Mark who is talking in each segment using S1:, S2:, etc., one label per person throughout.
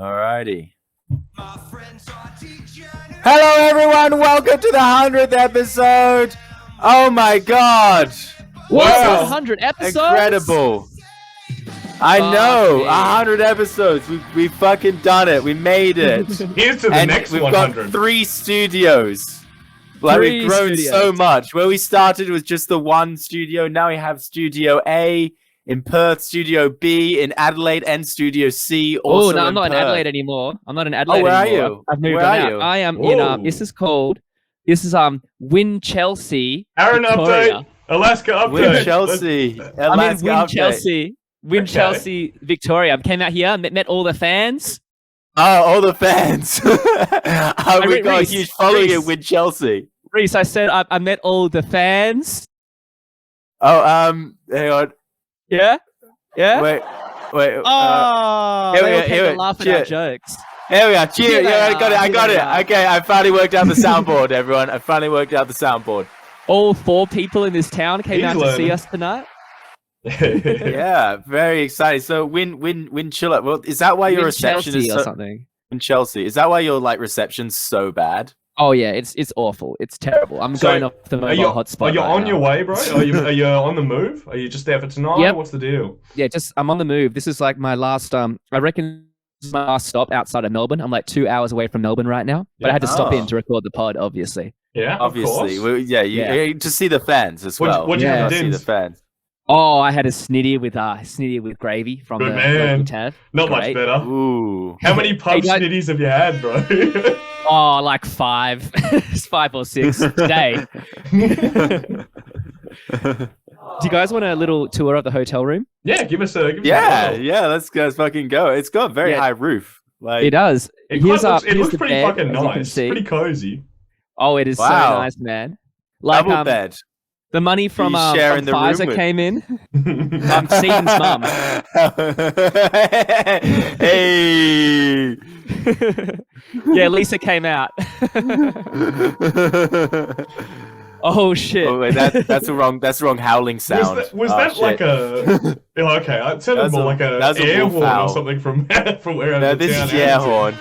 S1: Alrighty. Hello, everyone. Welcome to the 100th episode. Oh my God!
S2: Wow, 100 episodes.
S1: Incredible. I know, 100 episodes. We fucking done it. We made it.
S3: Here's to the next 100.
S1: We've got 3 studios. Like we've grown so much. Where we started was just the one studio. Now we have Studio A in Perth, Studio B in Adelaide, and Studio C.
S2: Oh, no, I'm not in Adelaide anymore. I'm not in Adelaide
S1: where
S2: anymore.
S1: are you?
S2: I've moved
S1: Where
S2: on
S1: are
S2: out.
S1: you?
S2: I am in. This is Win Chelsea.
S3: Aaron
S2: Victoria.
S3: update. Alaska update.
S1: Win Chelsea.
S2: I'm
S1: Alaska
S2: in Win
S1: update.
S2: Chelsea. Win Chelsea, Victoria. I came out here, met all the fans.
S1: Oh, all the fans. We got a huge following in Win Chelsea.
S2: Reese, I said I met all the fans.
S1: Oh, hang on.
S2: Yeah? Yeah?
S1: Wait.
S2: They were laughing at our jokes.
S1: Here we are. Cheers. Yeah, I got it. Okay, I finally worked out the soundboard, everyone. I finally worked out the soundboard.
S2: All 4 people in this town came out to see us tonight.
S1: Yeah, very exciting. So win Chiller. Well, is that why your reception is
S2: or something?
S1: In Chelsea. Is that why your reception's so bad?
S2: Oh yeah, it's awful. It's terrible. I'm going off the mobile hotspot.
S3: Are you on your way, bro? Are you on the move? Are you just there for tonight?
S2: Yep.
S3: What's the deal?
S2: Yeah, I'm on the move. This is like my last I reckon this is my last stop outside of Melbourne. I'm like 2 hours away from Melbourne right now. But I had to stop in to record the pod, obviously.
S3: Yeah,
S1: obviously. You to see the fans as well.
S3: What do you have to
S1: see the fans?
S2: Oh, I had a snitty with gravy from
S3: Good
S2: the
S3: man.
S2: Tav.
S3: Not
S2: Great.
S3: much better.
S1: Ooh.
S3: How many pub snitties have you had, bro?
S2: Oh, like 5. 5 or 6 today. Do you guys want a little tour of the hotel room?
S3: Yeah, give us a
S1: let's fucking go. It's got a very high roof. Like
S2: it does.
S3: It looks pretty
S2: bed,
S3: fucking nice. It's pretty cozy.
S2: Oh, it is so nice, man. Like
S1: double bed.
S2: The money from
S1: the
S2: Pfizer came in. I'm Seaton's mum.
S1: Hey.
S2: Yeah, Lisa came out. Oh shit!
S1: Oh, wait, that's the wrong howling sound.
S3: Was that like a? Okay, it sounded more like an air horn or something from wherever.
S1: No, this is the air horn.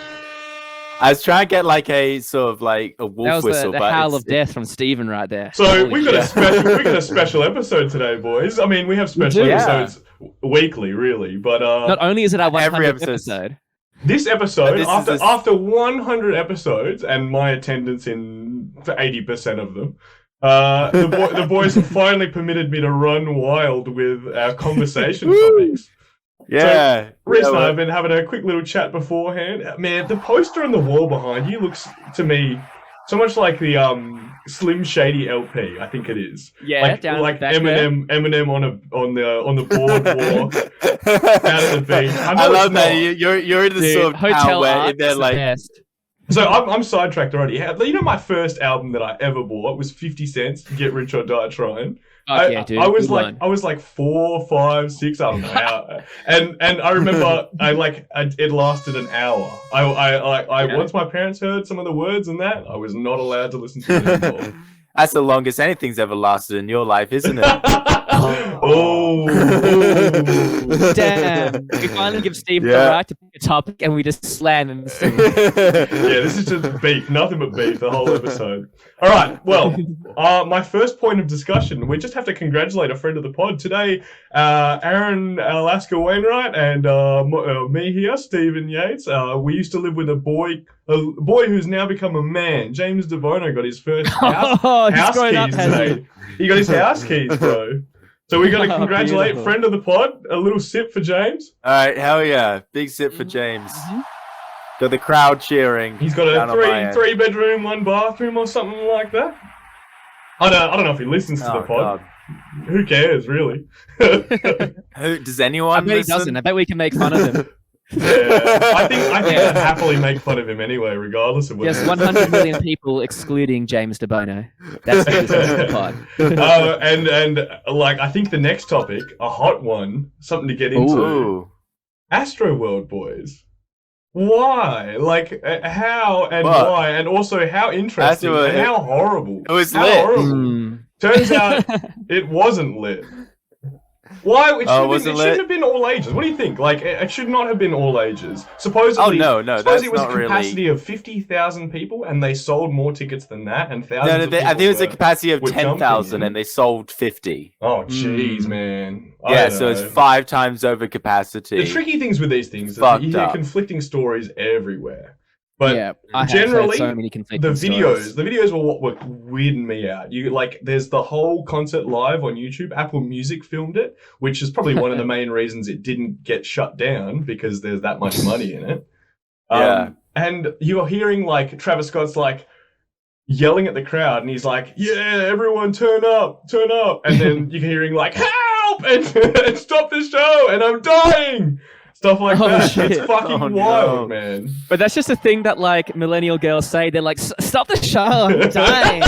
S1: I was trying to get like a sort of like a wolf
S2: that was
S1: whistle,
S2: the howl of death from Steven right there.
S3: So we got a special episode today, boys. I mean, we have special episodes weekly, really, but
S2: not only is it our 100th episode.
S3: This episode, after 100 episodes, and my attendance in for 80% of them, the boys have finally permitted me to run wild with our conversation topics.
S1: Yeah.
S3: So, Reese and I have been having a quick little chat beforehand. Man, the poster on the wall behind you looks to me so much like the Slim Shady LP. I think it is.
S2: Yeah,
S3: like
S2: down
S3: like
S2: back
S3: Eminem on the boardwalk out at the beach.
S1: I love that you're in the sort of
S2: hotel
S1: where they're like.
S2: Best.
S3: So I'm sidetracked already. You know, my first album that I ever bought was 50 Cent's "Get Rich or Die Trying."
S2: Yeah, dude.
S3: I was like 4, 5, 6, I don't know how. And I remember it lasted an hour. Once my parents heard some of the words and that, I was not allowed to listen to it anymore.
S1: That's the longest anything's ever lasted in your life, isn't it?
S3: Oh.
S2: Damn. We finally give Steve the right to pick a topic and we just slam him.
S3: Yeah, this is just beef. Nothing but beef the whole episode. All right. Well, my first point of discussion, we just have to congratulate a friend of the pod today, Aaron Alaska Wainwright, and me here, Stephen Yates. We used to live with a boy who's now become a man. James DeVono got his first house keys today. He got his house keys, bro. So we got to congratulate friend of the pod. A little sip for James.
S1: All right, hell yeah. Big sip for James. Got the crowd cheering.
S3: He's got a three bedroom, 1 bathroom or something like that. I don't know if he listens to the pod. God. Who cares, really?
S1: Does anyone
S2: I bet
S1: listen?
S2: He doesn't. I bet we can make fun of him.
S3: Yeah, I think I'd happily make fun of him anyway, regardless of what.
S2: Yes, 100 million people excluding James DeBono. That's the pod.
S3: And I think the next topic, a hot one, something to get into.
S1: Ooh.
S3: Astro World, boys. Why? How and why? And also how interesting and how horrible.
S1: It was lit.
S3: Turns out it wasn't lit. Why? It
S1: wasn't
S3: shouldn't
S1: lit?
S3: have been all ages. What do you think? Like, it should not have been all ages. Supposedly,
S1: Oh, no,
S3: supposedly it
S1: that's
S3: was
S1: not
S3: a capacity of 50,000 people, and they sold more tickets than that, and thousands
S1: No,
S3: of people
S1: I think it was a capacity of
S3: were jumping
S1: 10,000
S3: in.
S1: and they sold 50.
S3: Oh, jeez, man. I
S1: Yeah,
S3: don't
S1: so it's
S3: know.
S1: 5 times over capacity.
S3: The tricky things with these things is that
S1: Fucked
S3: you hear
S1: up.
S3: conflicting stories everywhere. But
S2: yeah, I have
S3: generally,
S2: heard so many conflicting
S3: the
S2: stories.
S3: videos were what were weirding me out. There's the whole concert live on YouTube. Apple Music filmed it, which is probably one of the main reasons it didn't get shut down because there's that much money in it.
S1: Yeah.
S3: And you're hearing like Travis Scott's like yelling at the crowd, and he's like, "Yeah, everyone, turn up," and then you're hearing like, "Help!" and "Stop the show!" and "I'm dying." Stuff like that.
S2: Shit.
S3: It's fucking wild, man.
S2: But that's just a thing that like millennial girls say. They're like, "Stop the show! I'm dying.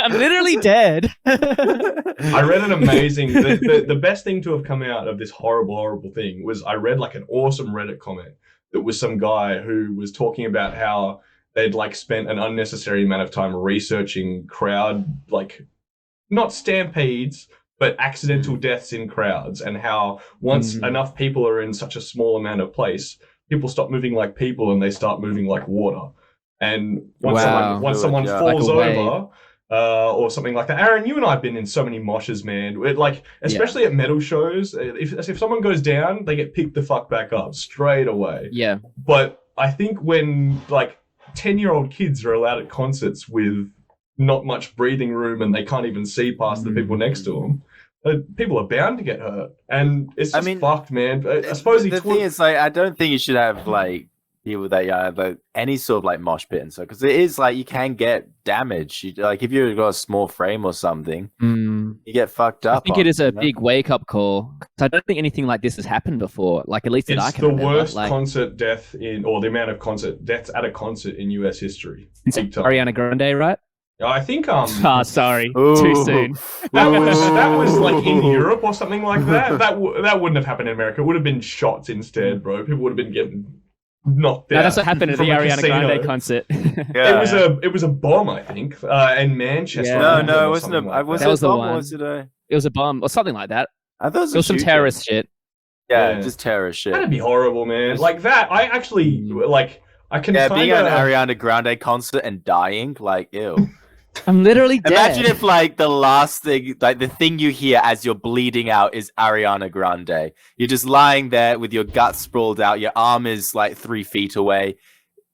S2: I'm literally dead."
S3: I read an amazing. The best thing to have come out of this horrible thing was I read like an awesome Reddit comment that was some guy who was talking about how they'd like spent an unnecessary amount of time researching crowd, like not stampedes, but accidental deaths in crowds, and how once enough people are in such a small amount of place, people stop moving like people and they start moving like water. And once someone falls
S2: like
S3: over, or something like that. Aaron, you and I have been in so many moshes, man. Especially at metal shows, if someone goes down, they get picked the fuck back up straight away.
S2: Yeah.
S3: But I think when like 10-year-old kids are allowed at concerts with not much breathing room and they can't even see past the people next to them, people are bound to get hurt, and it's just fucked, man. I suppose
S1: the thing is, like, I don't think you should have like people that like any sort of like mosh pit and stuff, because it is like you can get damage. Like if you've got a small frame or something, you get fucked up.
S2: I think it is a big wake up call. I don't think anything like this has happened before. Like at least that I can remember.
S3: It's the worst concert death or the amount of concert deaths at a concert in US history.
S2: Ariana Grande, right?
S3: I think
S2: sorry, too soon.
S3: That was like in Europe or something like that. That wouldn't have happened in America. It would have been shots instead, bro. People would have been getting knocked out.
S2: No, that's what happened at the Ariana Grande concert.
S3: It was a bomb, I think, in Manchester.
S1: Yeah. No, it wasn't.
S2: That was the one. It was a bomb or something like that.
S1: I thought
S2: it was some terrorist shit.
S1: Yeah, just terrorist shit.
S3: That'd be horrible, man. Like that, I actually like. I can
S1: being at an Ariana Grande concert and dying, like, ew.
S2: I'm literally dead.
S1: Imagine if, like, the last thing, like, the thing you hear as you're bleeding out is Ariana Grande. You're just lying there with your gut sprawled out. Your arm is, like, 3 feet away.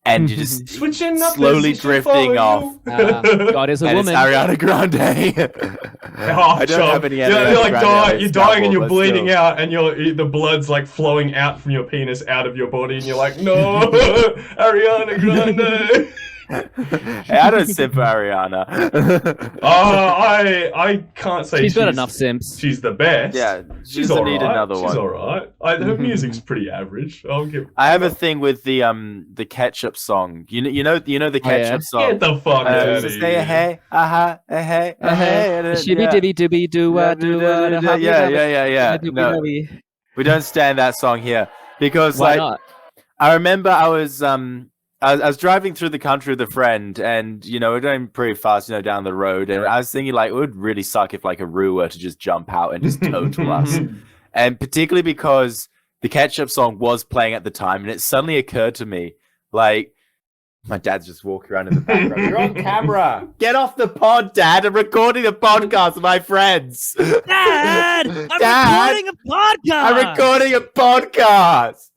S1: And you're just slowly drifting off.
S2: God is a woman.
S1: It's Ariana Grande. I don't have any
S3: you're dying and you're bleeding out, and the blood's, like, flowing out from your penis out of your body. And you're like, no, Ariana Grande.
S1: Hey, I don't simp for Ariana.
S3: I can't say
S2: she's got enough simps.
S3: She's the best.
S1: Yeah, she doesn't need another one.
S3: She's all right. Her music's pretty average.
S1: I have a thing with the ketchup song. You know the ketchup song.
S3: Get the fuck out of here.
S1: Say hey, hey,
S2: shibby dibby dibby doo
S1: yeah. No, we don't stand that song here because
S2: why not?
S1: I remember I was driving through the country with a friend, and we're going pretty fast, down the road, and I was thinking like it would really suck if like a Roo were to just jump out and just total us, and particularly because the ketchup song was playing at the time, and it suddenly occurred to me like my dad's just walking around in the background. You're on camera. Get off the pod, Dad. I'm recording a podcast with my friends.
S2: Dad, recording a podcast.
S1: I'm recording a podcast.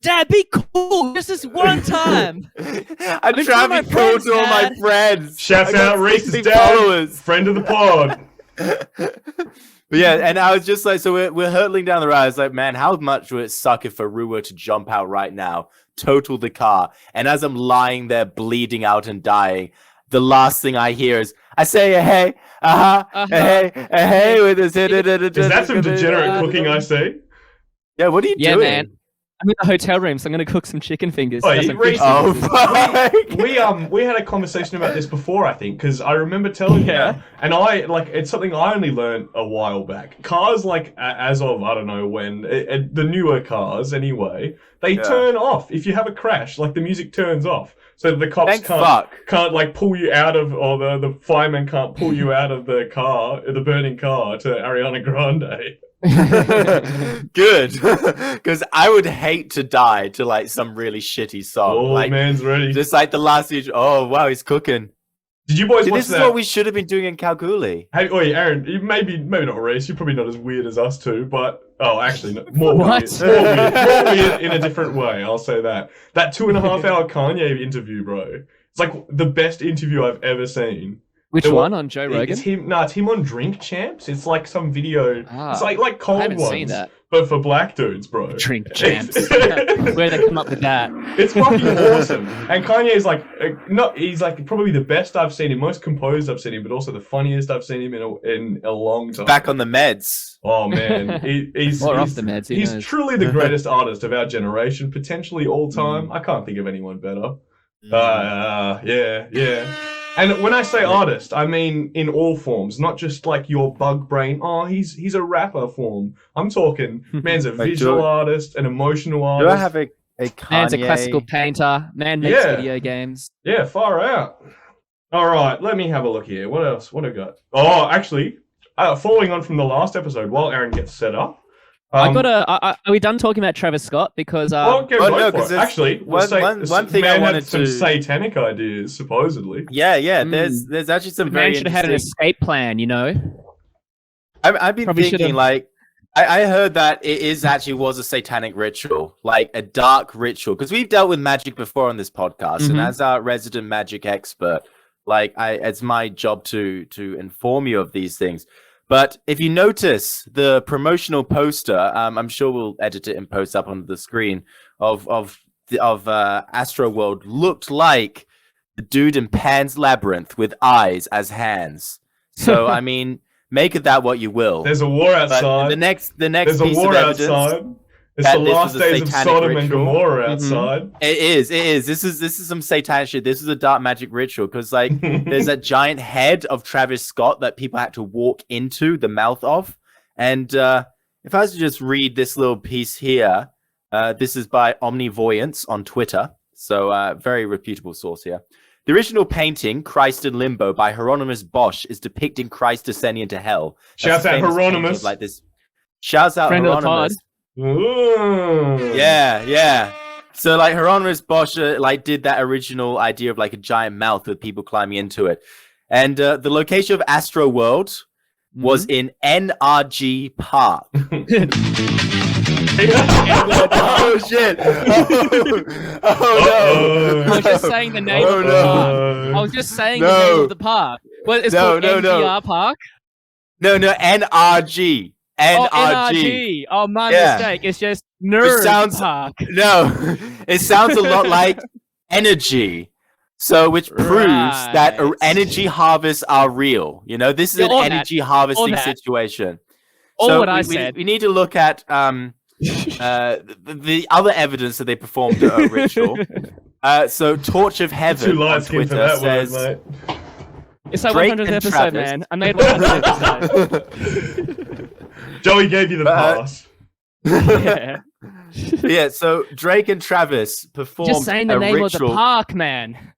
S2: Dad, be cool. Just this one time.
S1: I'm trying to be cool to all my friends.
S3: Shout out Reese's dad, followers. Friend of the pod.
S1: But yeah, and I was just like, so we're hurtling down the road. I was like, man, how much would it suck if a Roo were to jump out right now, total the car, and as I'm lying there bleeding out and dying, the last thing I hear is I say hey, hey with this.
S3: Is that some degenerate cooking I see?
S1: Yeah, what are you doing?
S2: Man. I'm in the hotel room, so I'm gonna cook some chicken fingers.
S3: Oh,
S2: Got
S3: you
S2: some fish
S1: Oh,
S2: fingers.
S1: fuck.
S3: we had a conversation about this before, I think, because I remember telling you, and it's something I only learned a while back. Cars, like as of I don't know when, the newer cars anyway, they turn off if you have a crash. Like the music turns off, so the cops can't like pull you out of, or the fireman can't pull you out of the car, the burning car, to Ariana Grande.
S1: Good, because I would hate to die to like some really shitty song.
S3: Oh,
S1: like,
S3: man's ready.
S1: just like the last. Oh wow, he's cooking.
S3: Did you boys watch
S1: this
S3: that?
S1: is what we should have been doing in Kalgoorlie.
S3: Hey, wait, Aaron, maybe not Reese. You're probably not as weird as us two, but actually, no, more weird in a different way. I'll say that. That 2.5-hour Kanye interview, bro. It's like the best interview I've ever seen.
S2: Which one on Joe Rogan?
S3: It's him. No, it's him on Drink Champs. It's like some video. It's like cold
S2: I haven't
S3: ones,
S2: seen that.
S3: but for black dudes, bro.
S2: Drink Champs. Where they come up with that?
S3: It's fucking awesome. And Kanye's like, he's like probably the best I've seen him, most composed I've seen him, but also the funniest I've seen him in a long time.
S1: Back on the meds.
S3: Oh man, he's
S2: off the meds.
S3: He's truly the greatest artist of our generation, potentially all time. I can't think of anyone better. Yeah. And when I say artist, I mean in all forms, not just like your bug brain. Oh, he's a rapper form. I'm talking, man's a visual artist, an emotional artist.
S1: Do I have a Kanye?
S2: Man's a classical painter. Man makes video games.
S3: Yeah, far out. All right, let me have a look here. What else? What have I got? Oh, actually, following on from the last episode, while Aaron gets set up.
S2: Are we done talking about Travis Scott? Because
S3: actually,
S1: one thing
S3: man
S1: I wanted
S3: had some satanic ideas, supposedly.
S1: Yeah. There's actually some very
S2: man should have had an escape plan, you know.
S1: I've been thinking like I heard that it was a satanic ritual, like a dark ritual, because we've dealt with magic before on this podcast, and as our resident magic expert, like it's my job to inform you of these things. But if you notice the promotional poster, I'm sure we'll edit it and post up on the screen of Astroworld, looked like the dude in Pan's Labyrinth with eyes as hands. So I mean, make of that what you will.
S3: There's a war outside.
S1: But the next
S3: There's
S1: piece
S3: a war
S1: of evidence.
S3: outside. It's the last days of Sodom and Gomorrah outside.
S1: It is. This is some satanic shit. This is a dark magic ritual because like there's a giant head of Travis Scott that people had to walk into the mouth of. And if I was to just read this little piece here, this is by Omnivoyance on Twitter. So very reputable source here. The original painting, Christ in Limbo, by Hieronymus Bosch, is depicting Christ descending into hell.
S3: Shouts out Hieronymus.
S1: Like this. Shouts out Hieronymus.
S3: Ooh.
S1: Yeah. So like Hieronymus Bosch did that original idea of like a giant mouth with people climbing into it. And the location of Astroworld was in NRG Park. Oh shit! Oh no!
S2: I was just saying the name of the park. I was just saying the name of the park. Well, it's called NPR Park.
S1: No, NRG. NRG.
S2: Oh, my mistake. It's just Nerd Park.
S1: No, it sounds a lot like energy. So, which proves that energy harvests are real. You know, this is an energy harvesting situation. I said. We need to look at the other evidence that they performed a ritual. So, Torch of Heaven on Twitter says...
S3: mate.
S2: It's our 100th episode, man. I made 100th episode.
S3: Joey gave you the pass.
S1: Yeah, so Drake and Travis performed
S2: just saying the name of the park, man.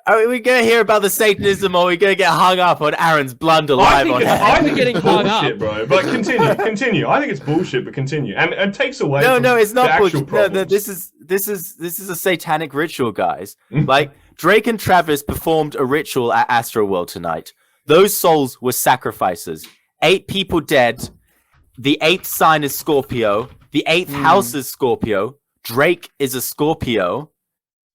S1: Are we going to hear about the Satanism, or are we going to get hung up on Aaron's blunder live on air?
S3: I think it's bullshit, bro. But continue. I think it's bullshit, but continue. And it takes away from
S1: it's not bullshit.
S3: No,
S1: this is a satanic ritual, guys. Like, Drake and Travis performed a ritual at Astroworld tonight. Those souls were sacrifices. 8 people dead. The 8th sign is Scorpio. The 8th house is Scorpio. Drake is a Scorpio.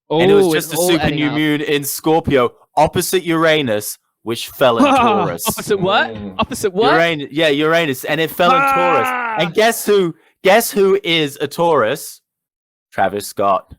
S1: And it was just a supermoon in Scorpio, opposite Uranus, which fell in Taurus.
S2: Opposite what? Opposite what?
S1: Uranus, and it fell in Taurus. And guess who is a Taurus? Travis Scott.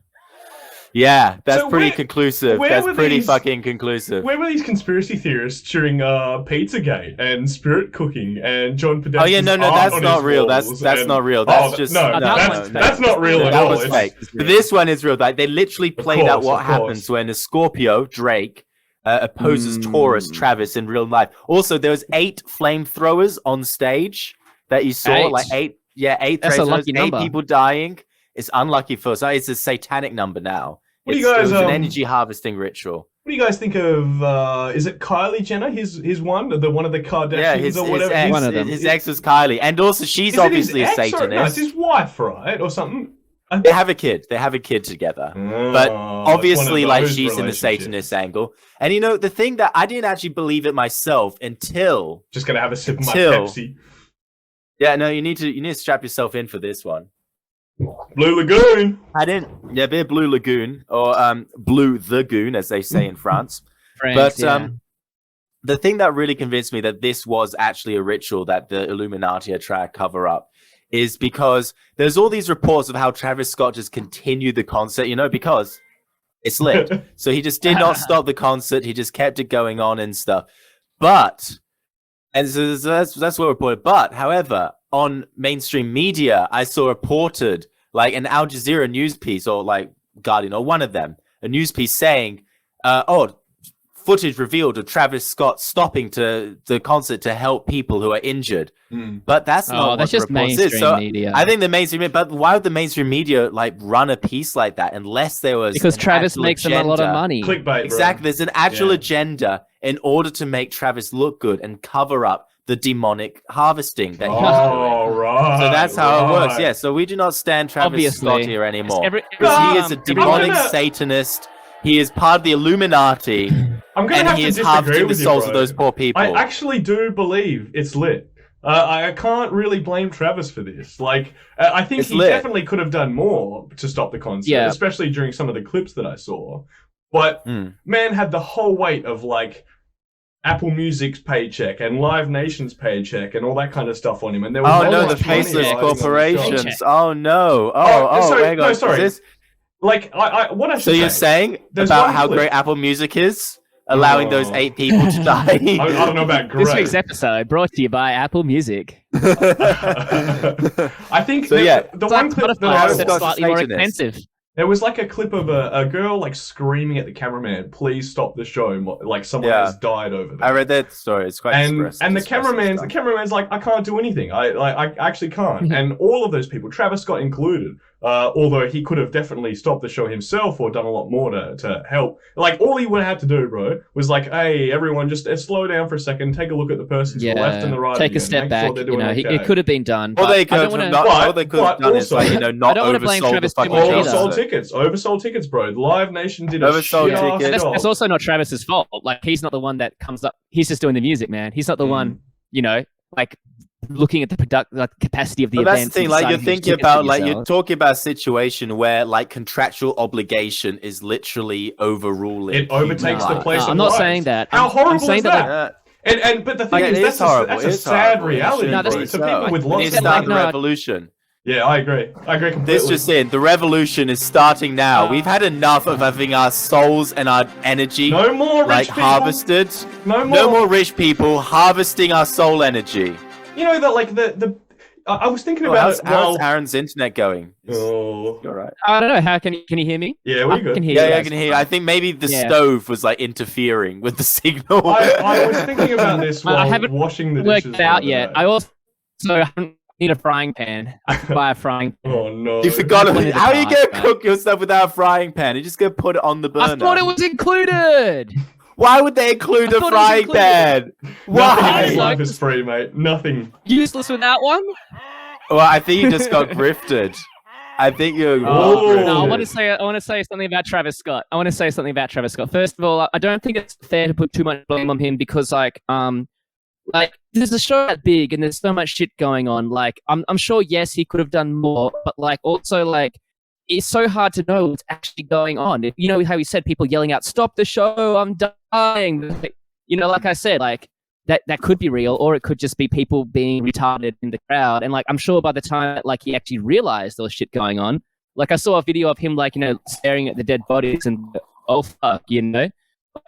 S1: Yeah, that's
S3: So
S1: pretty
S3: where-
S1: conclusive.
S3: where
S1: That's
S3: were
S1: pretty
S3: these-
S1: fucking conclusive.
S3: Where were these conspiracy theorists during Pizzagate and spirit cooking and John Podesta's
S1: Oh yeah, no,
S3: art
S1: that's
S3: on
S1: not
S3: his
S1: real.
S3: walls
S1: That's
S3: and-
S1: not real.
S3: Oh,
S1: That's just
S3: no. That's not real at
S1: that
S3: all.
S1: was
S3: It's-
S1: fake. But this one is real. Like they literally played out
S3: course,
S1: what
S3: of course.
S1: happens when a Scorpio Drake opposes Taurus Travis in real life. Also, there was 8 flamethrowers on stage that you saw.
S2: 8?
S1: Like 8, yeah, 8
S2: That's a
S1: flamethrowers,
S2: lucky
S1: 8
S2: number.
S1: people dying. It's unlucky for us. It's a satanic number now.
S3: What do you
S1: It
S3: guys,
S1: was an energy harvesting ritual.
S3: What do you guys think of? Is it Kylie Jenner? His one, the one of the Kardashians
S1: Yeah, his
S3: or whatever.
S1: ex,
S2: One of them.
S1: his ex was Kylie, and also she's
S3: Is it
S1: obviously a
S3: his ex or-
S1: Satanist.
S3: No, it's his wife, right, or something.
S1: They have a kid. They have a kid together. But obviously, like, she's in the Satanist angle. And you know, the thing that I didn't actually believe it myself until
S3: Just gonna have a sip of my
S1: Till-
S3: Pepsi.
S1: yeah, no, you need to strap yourself in for this one.
S3: Blue Lagoon.
S1: I didn't. Yeah, be Blue Lagoon or Blue the Goon, as they say in France.
S2: Friends,
S1: But
S2: yeah.
S1: the thing that really convinced me that this was actually a ritual that the Illuminati are trying to cover up is because there's all these reports of how Travis Scott just continued the concert, you know, because it's lit. So he just did not stop the concert. He just kept it going on and stuff. But, and so that's what reported. But, however, on mainstream media, I saw reported like an Al Jazeera news piece or like Guardian or one of them, a news piece saying, footage revealed of Travis Scott stopping to the concert to help people who are injured. But that's not what
S2: that's
S1: the
S2: just
S1: reports is.
S2: mainstream
S1: So
S2: media.
S1: I think the mainstream, but why would the mainstream media like run a piece like that unless there was
S2: Because
S1: an
S2: Travis
S1: actual
S2: makes them a lot of
S1: agenda?
S2: money.
S3: Clickbait, bro.
S1: Exactly, there's an actual
S3: Yeah.
S1: agenda in order to make Travis look good and cover up the demonic harvesting that he's
S3: Oh,
S1: doing.
S3: right.
S1: So that's how it works.
S3: right.
S1: Yeah. So we do not stand Travis
S2: Obviously.
S1: Scott here anymore.
S2: Every
S1: Because he is a
S2: every
S1: demonic
S3: I'm gonna-
S1: Satanist. He is part of the Illuminati,
S3: I'm gonna
S1: and
S3: have
S1: he
S3: to
S1: is
S3: disagree
S1: harvesting the
S3: with you,
S1: souls
S3: bro.
S1: of those poor people.
S3: I actually do believe it's lit. I can't really blame Travis for this. Like, I think
S1: It's
S3: he
S1: lit.
S3: definitely could have done more to stop the concert,
S2: Yeah.
S3: especially during some of the clips that I saw. But man had the whole weight of like Apple Music's paycheck and Live Nation's paycheck and all that kind of stuff on him. And there was
S1: Oh
S3: so
S1: no, the
S3: much money
S1: faceless
S3: riding on the show.
S1: corporations.
S2: Paycheck.
S1: Oh no.
S3: sorry,
S1: hang on.
S3: no, sorry.
S1: Is this-
S3: Like, what I should
S1: So you're
S3: say,
S1: saying
S3: there's
S1: about
S3: one
S1: how
S3: clip-
S1: great Apple Music is, allowing those
S3: Oh.
S1: 8 people to die?
S3: I don't know about great.
S2: This week's episode brought to you by Apple Music.
S3: I think
S1: So,
S3: the,
S1: yeah.
S3: the
S2: It's
S3: one
S2: like
S3: clip that
S2: Spotify,
S3: I
S1: Travis
S2: except
S1: Scott's
S2: slightly more
S1: Satanist.
S2: expensive.
S3: there was like a clip of a girl like screaming at the cameraman, "Please stop the show!" Like someone
S1: Yeah.
S3: has died over there.
S1: I read that story. It's quite
S3: and
S1: expressive.
S3: and the
S1: expressive stuff.
S3: cameraman's like, I can't do anything. I actually can't. And all of those people, Travis Scott included, although he could have definitely stopped the show himself or done a lot more to help. Like all he would have had to do, bro, was like, hey, everyone, just slow down for a second, take a look at the person to the left and the right.
S2: Take
S3: of you
S2: a
S3: and
S2: step
S3: make
S2: back.
S3: Sure they're doing okay.
S2: It could have been done.
S1: All
S2: but
S1: they
S2: I
S1: could
S2: don't
S1: have
S2: wanna-
S1: not,
S3: But-
S1: all they could have
S3: but
S1: done is like,
S3: also-
S1: you know, not
S2: don't wanna blame
S1: oversold the
S2: Travis too
S1: fucking
S2: much
S1: show.
S2: either.
S3: Oversold tickets. Oversold tickets, bro. The Live Nation did a
S1: Oversold
S3: shit ass
S1: tickets.
S3: job.
S2: That's also not Travis's fault. Like he's not the one that comes up. He's just doing the music, man. He's not the one, like looking at the capacity of the
S1: But
S2: event.
S1: that's the thing, like you're thinking about, like you're talking about a situation where like contractual obligation is literally overruling.
S3: It overtakes
S1: human
S3: the place
S1: life.
S3: of
S2: I'm not
S3: life.
S2: saying that.
S3: How
S2: I'm
S3: horrible
S2: saying
S3: is
S2: that,
S3: that?
S1: Yeah.
S3: And but the thing
S1: Like,
S3: is,
S1: it
S3: that's
S1: is horrible.
S3: that's
S1: It
S3: a
S1: is
S3: sad
S1: horrible.
S3: reality,
S2: No,
S3: bro.
S2: that's-
S3: To people with
S1: We
S3: lots
S1: need
S3: of
S1: to start
S3: money.
S1: the
S2: no.
S1: revolution.
S3: Yeah, I agree. I agree completely.
S1: This just in, the revolution is starting now. We've had enough of having our souls and our energy
S3: no more rich
S1: like
S3: people.
S1: harvested.
S3: No
S1: No
S3: more.
S1: more rich people harvesting our soul energy.
S3: You know that like the I was thinking
S1: Oh,
S3: about
S1: how's,
S3: it.
S1: how's
S3: Well,
S1: Aaron's internet going?
S3: oh.
S1: You all right?
S2: I don't know. How can you hear me?
S3: Yeah,
S2: I
S3: we good.
S2: can hear
S1: Yeah,
S2: you
S1: yeah, I
S2: guys.
S1: can hear you. I think maybe the
S2: Yeah.
S1: stove was like interfering with the signal.
S3: I was thinking about this
S2: I
S3: while
S2: haven't
S3: washing the
S2: Worked
S3: dishes.
S2: it
S3: the
S2: out
S3: other
S2: yet.
S3: day.
S2: I also haven't need a frying pan. I can buy a frying pan.
S3: Oh no!
S1: You forgot
S2: One
S1: it.
S2: at a
S1: How are you
S2: time,
S1: gonna
S2: right?
S1: cook your stuff without a frying pan? You're just gonna put it on the burner.
S2: I thought it was included.
S1: Why would they include
S2: I
S1: a
S2: thought it was
S1: frying
S2: included.
S1: pan?
S3: Nothing in
S1: Why?
S3: this life is free, mate. Nothing.
S2: Useless without one.
S1: Well, I think you just got grifted. I think you're.
S3: Oh.
S2: No, I
S3: Yeah.
S2: want to say something about Travis Scott. First of all, I don't think it's fair to put too much blame on him because like there's a show that big and there's so much shit going on. Like I'm sure yes he could have done more, but like also like it's so hard to know what's actually going on. You know how he said people yelling out, "Stop the show! I'm dying!" You know, like I said, like that could be real, or it could just be people being retarded in the crowd. And like I'm sure by the time that, like he actually realized there was shit going on, Like I saw a video of him, like, staring at the dead bodies, and oh fuck,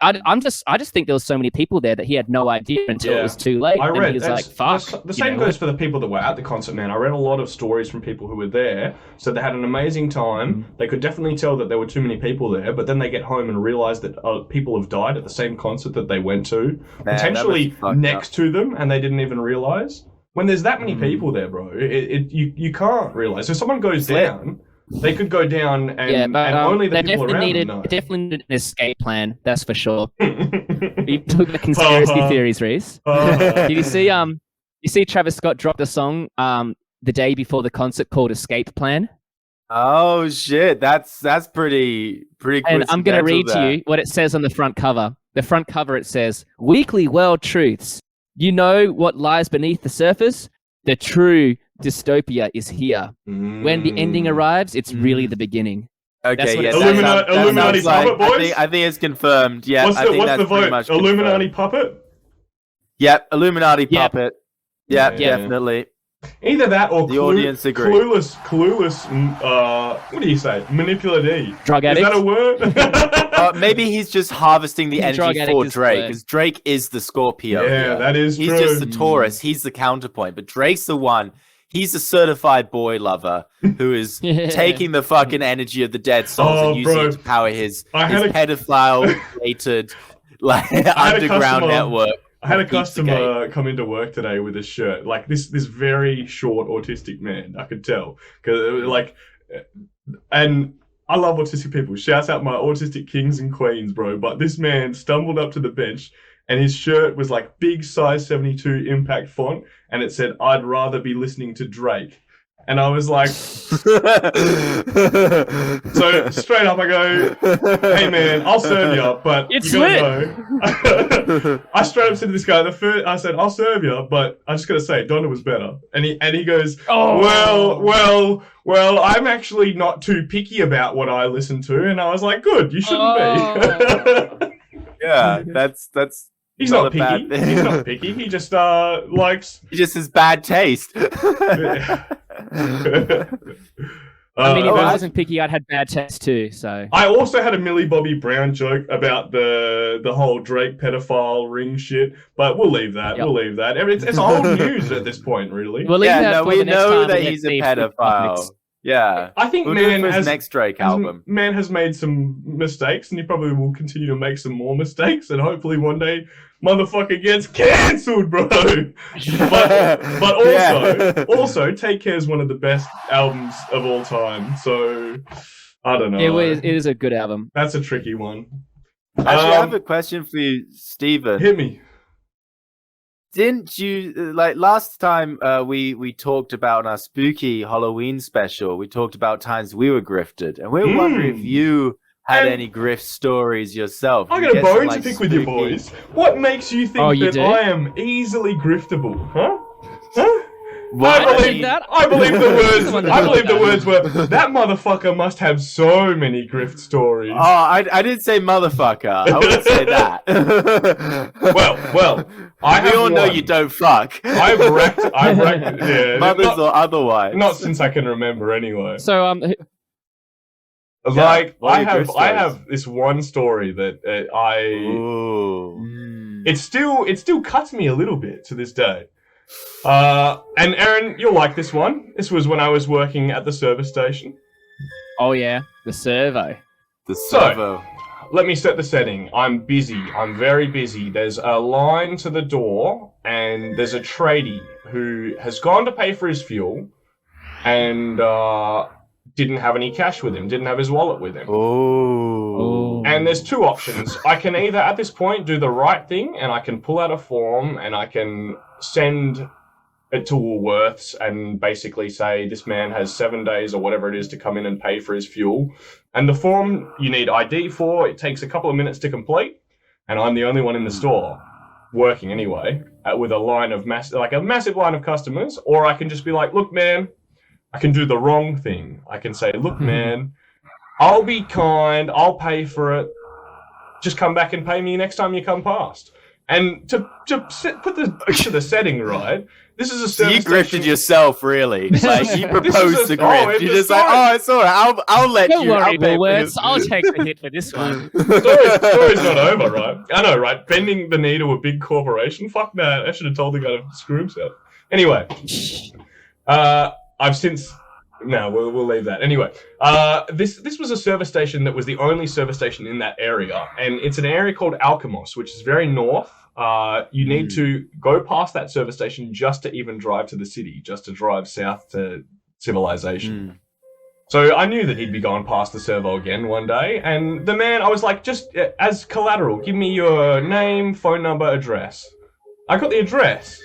S2: I just think there was so many people there that he had no idea until it was too late.
S3: I read,
S2: and he was like, fuck.
S3: The same goes for the people that were at the concert, man. I read a lot of stories from people who were there, so they had an amazing time. They could definitely tell that there were too many people there, but then they get home and realize that people have died at the same concert that they went to, potentially next to them, and they didn't even realize. When there's that many people there, bro, you can't realize. So if someone goes down, they could go down and only the people around them know.
S2: They definitely needed an escape plan, that's for sure. You took the conspiracy theories, Reese. Did you see Travis Scott dropped a song the day before the concert called Escape Plan?
S1: Oh shit, that's pretty
S2: And I'm going to read to you what it says on the front cover. The front cover, it says, "Weekly World Truths. You know what lies beneath the surface? The true dystopia is here. When the ending arrives, it's really the beginning."
S1: Okay, yeah,
S3: Illuminati puppet, boys.
S1: I think it's confirmed. Yeah,
S3: what's the vote? Illuminati puppet.
S1: Yep, Illuminati puppet. Yeah, definitely.
S3: Either that or
S1: the audience agree.
S3: Clueless. What do you say? Manipulative.
S2: Drug addict.
S3: Is that a word?
S1: Maybe he's just harvesting the energy for Drake, because Drake is the Scorpio.
S3: Yeah, that is
S1: he's
S3: true.
S1: He's just the Taurus. He's the counterpoint, but Drake's the one. He's a certified boy lover who is taking the fucking energy of the dead souls and using it to power his pedophile-related underground network.
S3: I had a customer come into work today with a shirt, like this very short autistic man. I could tell, and I love autistic people. Shouts out my autistic kings and queens, bro. But this man stumbled up to the bench, and his shirt was like big size 72 impact font, and it said, "I'd rather be listening to Drake." And I was like, so straight up I go, "Hey man, I'll serve you, but
S2: it's
S3: you gotta know." I straight up said to this guy, I said, "I'll serve you, but I just gotta say, Donna was better." And he goes, well, I'm actually not too picky about what I listen to. And I was like, good, you shouldn't be.
S1: Yeah, that's
S3: He's not picky. He's not picky. He just likes.
S1: He just has bad taste.
S2: I mean, if I wasn't picky, I'd had bad taste too. So
S3: I also had a Millie Bobby Brown joke about the whole Drake pedophile ring shit, but we'll leave that. Yep. We'll leave that. It's old news at this point, really.
S2: We
S1: know that he's a pedophile. Yeah,
S3: I think
S1: next Drake album.
S3: Man has made some mistakes, and he probably will continue to make some more mistakes, and hopefully one day, motherfucker gets cancelled, bro. But also, Take Care is one of the best albums of all time. So I don't know.
S2: It is a good album.
S3: That's a tricky one.
S1: Actually, I have a question for you, Steven.
S3: Hit me.
S1: Didn't you last time we talked about our spooky Halloween special? We talked about times we were grifted, and we were wondering if you had any grift stories yourself.
S3: I got a bone to pick with you boys. What makes you think that I am easily griftable? Huh? I believe the words were, "That motherfucker must have so many grift stories."
S1: Oh, I didn't say motherfucker. I wouldn't say that.
S3: well,
S1: we all know you don't fuck.
S3: I've wrecked, yeah.
S1: Mothers or otherwise.
S3: Not since I can remember, anyway.
S2: So,
S3: I have this one story that it still cuts me a little bit to this day. And Aaron, you'll like this one. This was when I was working at the service station.
S2: Oh yeah, the servo.
S3: So, let me set the setting. I'm busy. I'm very busy. There's a line to the door, and there's a tradie who has gone to pay for his fuel, and didn't have any cash with him. Didn't have his wallet with him.
S1: Oh.
S3: And there's two options. I can either, at this point, do the right thing, and I can pull out a form, and I can send it to Woolworths and basically say this man has 7 days or whatever it is to come in and pay for his fuel. And the form you need ID for, it takes a couple of minutes to complete, and I'm the only one in the store working anyway, with a line of a massive line of customers. Or I can just be like, "Look, man," I can do the wrong thing. I can say, "Look, man, I'll be kind, I'll pay for it. Just come back and pay me next time you come past." And to put the setting right, this is a
S1: So you
S3: service
S1: grifted
S3: station.
S1: yourself, really. Like, you proposed to grift. You're just like, oh, it's all right. I'll let
S2: Don't
S1: you.
S2: worry,
S1: I'll pay for
S2: Woolworths.
S1: this.
S2: I'll take the hit for this one.
S3: Story's not over, right? I know, right? Bending the knee to a big corporation? Fuck that. I should have told the guy to screw himself. Anyway, I've since... No, we'll leave that. Anyway, this was a service station that was the only service station in that area, and it's an area called Alkimos, which is very north. You need to go past that service station just to even drive to the city, just to drive south to civilization. So I knew that he'd be going past the servo again one day, and the man, I was like, just as collateral, give me your name, phone number, address. I got the address.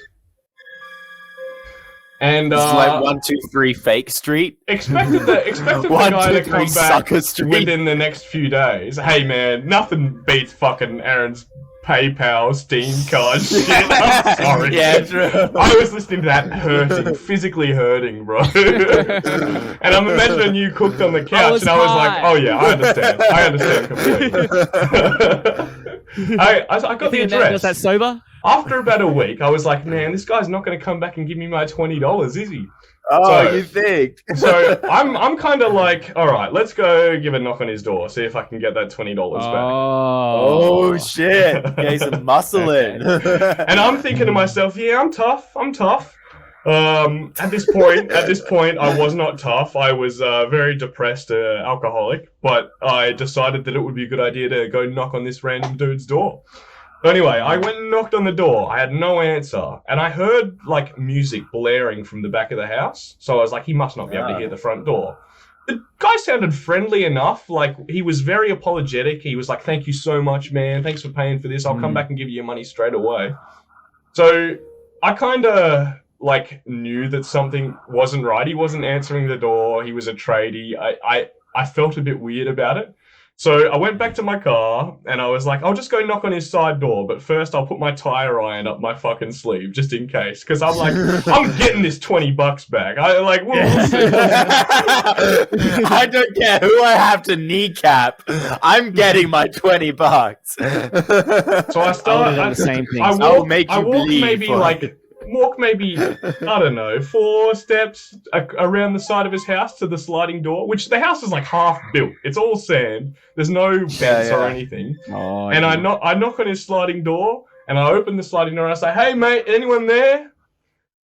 S3: And
S1: It's like 123 Fake Street.
S3: expected the
S1: One,
S3: guy
S1: two,
S3: to come
S1: three,
S3: back
S1: Sucker Street.
S3: within the next few days. Hey man, nothing beats fucking Aaron's PayPal, Steam card shit. I'm sorry.
S1: Yeah, true.
S3: I was listening to that hurting, physically hurting, bro. And I'm imagining you cooked on the couch, and I was like, oh yeah, I understand completely. I got the address.
S2: Was that sober?
S3: After about a week, I was like, man, this guy's not going to come back and give me my $20, is he?
S1: Oh,
S3: So-
S1: you think?
S3: So I'm kind of like, all right, let's go give a knock on his door, see if I can get that $20 back.
S1: Oh, shit. Yeah, he's muscle in.
S3: And I'm thinking to myself, yeah, I'm tough. At this point, I was not tough. I was very depressed, alcoholic. But I decided that it would be a good idea to go knock on this random dude's door. Anyway, I went and knocked on the door. I had no answer. And I heard, like, music blaring from the back of the house. So I was like, he must not be able to hear the front door. The guy sounded friendly enough. Like, he was very apologetic. He was like, thank you so much, man. Thanks for paying for this. I'll come back and give you your money straight away. So I kind of, like, knew that something wasn't right. He wasn't answering the door. He was a tradie. I felt a bit weird about it. So I went back to my car, and I was like, I'll just go knock on his side door, but first I'll put my tire iron up my fucking sleeve, just in case. Because I'm like, I'm getting this $20 back. We'll see.
S1: I don't care who I have to kneecap. I'm getting my $20.
S3: So I started
S2: the same thing.
S1: I'll make you
S3: walk
S1: bleed
S3: maybe
S1: for
S3: like walk maybe, I don't know, 4 steps around the side of his house to the sliding door, which the house is like half built. It's all sand. There's no vents or anything. And I knock on his sliding door, and I open the sliding door, and I say, hey mate, anyone there?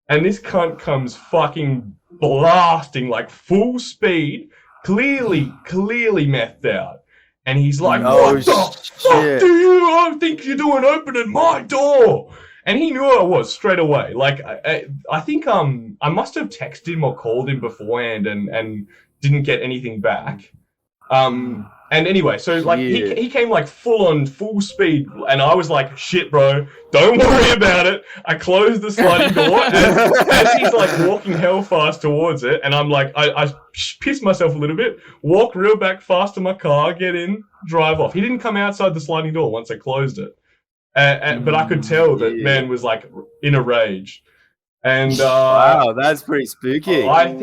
S3: And this cunt comes fucking blasting like full speed, clearly methed out. And he's like, what the fuck do you think you're doing opening my door? And he knew who I was straight away. Like, I think I must have texted him or called him beforehand and didn't get anything back. And anyway, so like he came like full speed, and I was like, shit, bro, don't worry about it. I closed the sliding door as he's like walking hell fast towards it, and I'm like, I pissed myself a little bit, walk real back fast to my car, get in, drive off. He didn't come outside the sliding door once I closed it. But I could tell that man was like in a rage. And
S1: wow, that's pretty spooky.
S3: I don't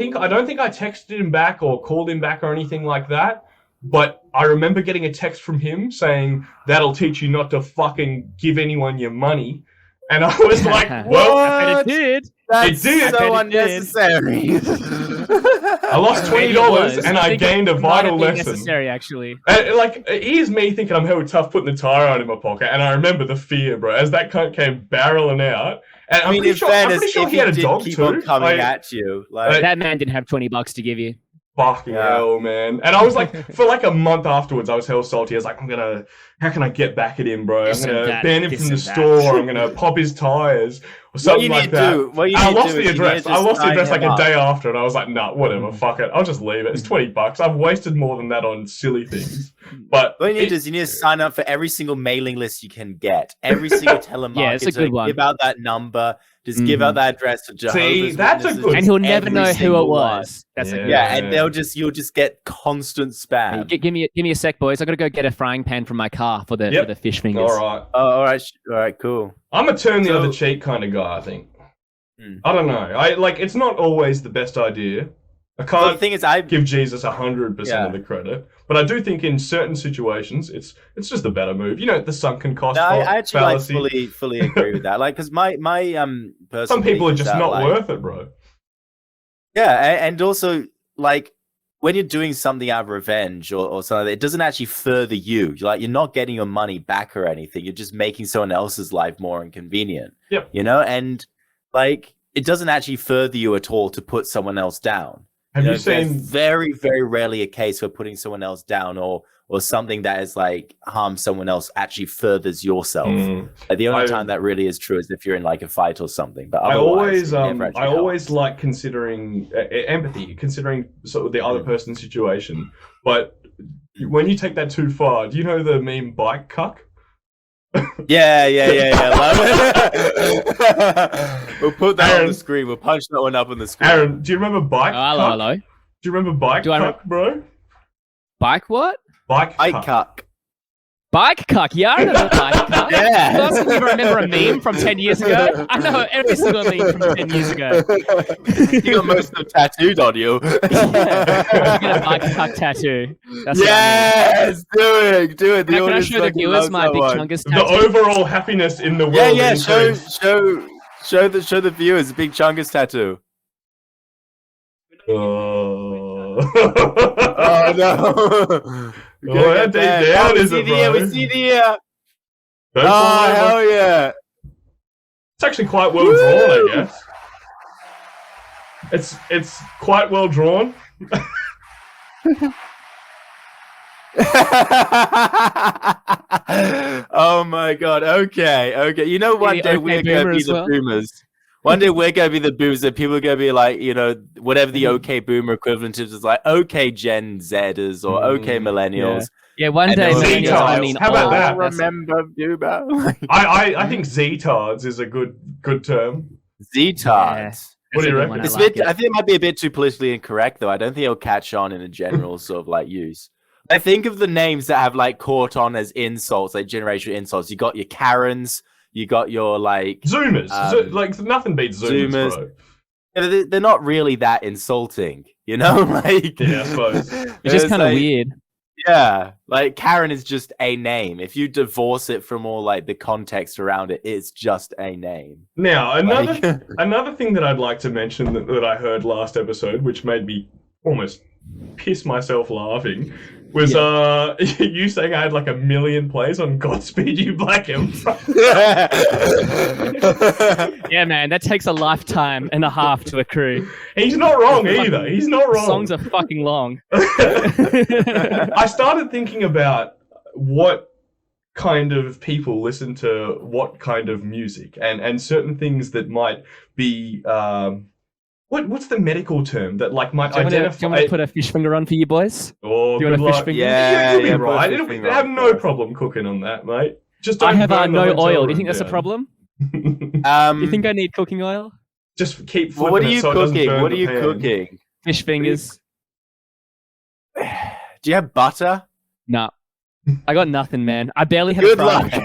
S3: think I texted him back or called him back or anything like that. But I remember getting a text from him saying, that'll teach you not to fucking give anyone your money. And I was like, well,
S2: it did.
S1: That's
S3: it did.
S1: so unnecessary.
S3: I lost $20 and I gained a vital lesson.
S2: Necessary, actually.
S3: Like, here's me thinking I'm hella tough putting the tire on in my pocket, and I remember the fear, bro, as that cunt came barreling out. And I'm pretty sure he had a dog
S1: keep
S3: too.
S1: on coming at you. Like,
S2: that man didn't have $20 to give you.
S3: Fucking hell, man. And I was like, for like a month afterwards, I was hell salty. I was like, how can I get back at him, bro? I'm going to ban him from the store. I'm going to pop his tires or something like that. I lost the address. I lost the address like a day after, and I was like, nah, whatever, fuck it. I'll just leave it. It's $20. I've wasted more than that on silly things. But
S1: what you need to sign up for every single mailing list you can get. Every single telemarketer.
S2: Yeah, it's a good one.
S1: Give out that number. Just give out that address to Jehovah's
S3: See, that's a
S1: Witnesses.
S3: good-
S2: And he'll never know who it
S1: one.
S2: was. That's a good
S1: Yeah, and you'll just get constant spam.
S2: Hey, give me a sec, boys. I gotta go get a frying pan from my car for the fish fingers.
S3: all right.
S1: All right, cool.
S3: I'm a turn the other cheek kind of guy, I think. I don't know. It's not always the best idea, I
S1: Well, the
S3: can't
S1: thing is, I
S3: give Jesus 100%
S1: Yeah.
S3: of the credit, but I do think in certain situations it's just a better move. You know, the sunken cost
S1: no, I actually like
S3: fallacy.
S1: fully agree with that. Like, because my personal
S3: Some people are
S1: belief is
S3: just
S1: that,
S3: not
S1: like,
S3: worth it, bro.
S1: yeah, and also like when you're doing something out of revenge or something, it doesn't actually further you. You're not getting your money back or anything. You're just making someone else's life more inconvenient.
S3: Yep.
S1: You know, and like it doesn't actually further you at all to put someone else down.
S3: Have you
S1: There's
S3: seen?
S1: very, very rarely a case where putting someone else down or something that is like harm someone else actually furthers yourself. Like, the only time that really is true is if you're in like a fight or something. But otherwise,
S3: I
S1: it never actually
S3: always
S1: helps.
S3: like considering empathy, considering sort of the other person's situation. But when you take that too far, do you know the meme bike cuck?
S1: Yeah. Love it. We'll put that on the screen. We'll punch that one up on the screen.
S3: Aaron, do you remember bike cuck?
S2: Hello.
S3: Do you remember bike cuck, bro?
S2: Bike what?
S3: Bike
S1: cuck.
S2: Bike cuck. Yeah, I remember bike cuck.
S1: Yeah.
S2: Doesn't you remember a meme from 10 years ago? I know every single meme from 10 years ago.
S1: You got most of them tattooed on you.
S2: Yeah. You get a bike cuck tattoo. That's
S1: yes, do it.
S2: Can I show the viewers my big chungus tattoo?
S3: The overall happiness in the world.
S1: Yeah. Show the viewers the big chungus tattoo.
S3: Oh
S1: no.
S3: Oh, how deep down is it, bro?
S1: We see the ear.
S3: Don't fall over.
S1: Hell yeah.
S3: It's actually quite well drawn, I guess. It's quite well drawn.
S1: Oh my god. Okay. You know, one day we're gonna be the boomers. One day we're gonna be the boomers, and people are gonna be like, you know, whatever the OK Boomer equivalent is like OK Gen Zers or OK Millennials.
S2: Yeah, one day
S3: millennials, I mean, how about that?
S1: Remember Boomer?
S3: I think Z-tards is a good term.
S1: Z-tards.
S3: What do you reckon?
S1: I think it might be a bit too politically incorrect, though. I don't think it'll catch on in a general sort of like use. I think of the names that have like caught on as insults, like generational insults. You got your Karens. You got your like
S3: Zoomers, like nothing beats Zoomers, bro.
S1: Yeah, they're not really that insulting, you know. Like,
S3: yeah, I suppose
S2: it's just kind of weird.
S1: Yeah, like Karen is just a name. If you divorce it from all like the context around it, it's just a name.
S3: Now, another thing that I'd like to mention that I heard last episode, which made me almost piss myself laughing, was you saying I had like 1 million plays on Godspeed You Black Emperor.
S2: Yeah, man, that takes a lifetime and a half to accrue.
S3: He's not wrong either. He's not wrong.
S2: Songs are fucking long.
S3: I started thinking about what kind of people listen to what kind of music and certain things that might be what's the medical term that like might identify?
S2: Do you want me to put a fish finger on for you boys?
S3: Oh,
S2: do you want a fish finger?
S3: Yeah, you'll be right. It'll have no problem cooking on that, mate. Just don't
S2: I have no oil.
S3: Do
S2: you think that's a problem?
S1: Do
S2: you think I need cooking oil?
S3: Just keep flipping
S1: what are you
S3: so
S1: cooking?
S3: What
S1: are you cooking?
S2: Fish fingers.
S1: Do you have butter?
S2: No. I got nothing, man. I barely have
S1: Good
S2: a frying
S1: luck.
S2: pan.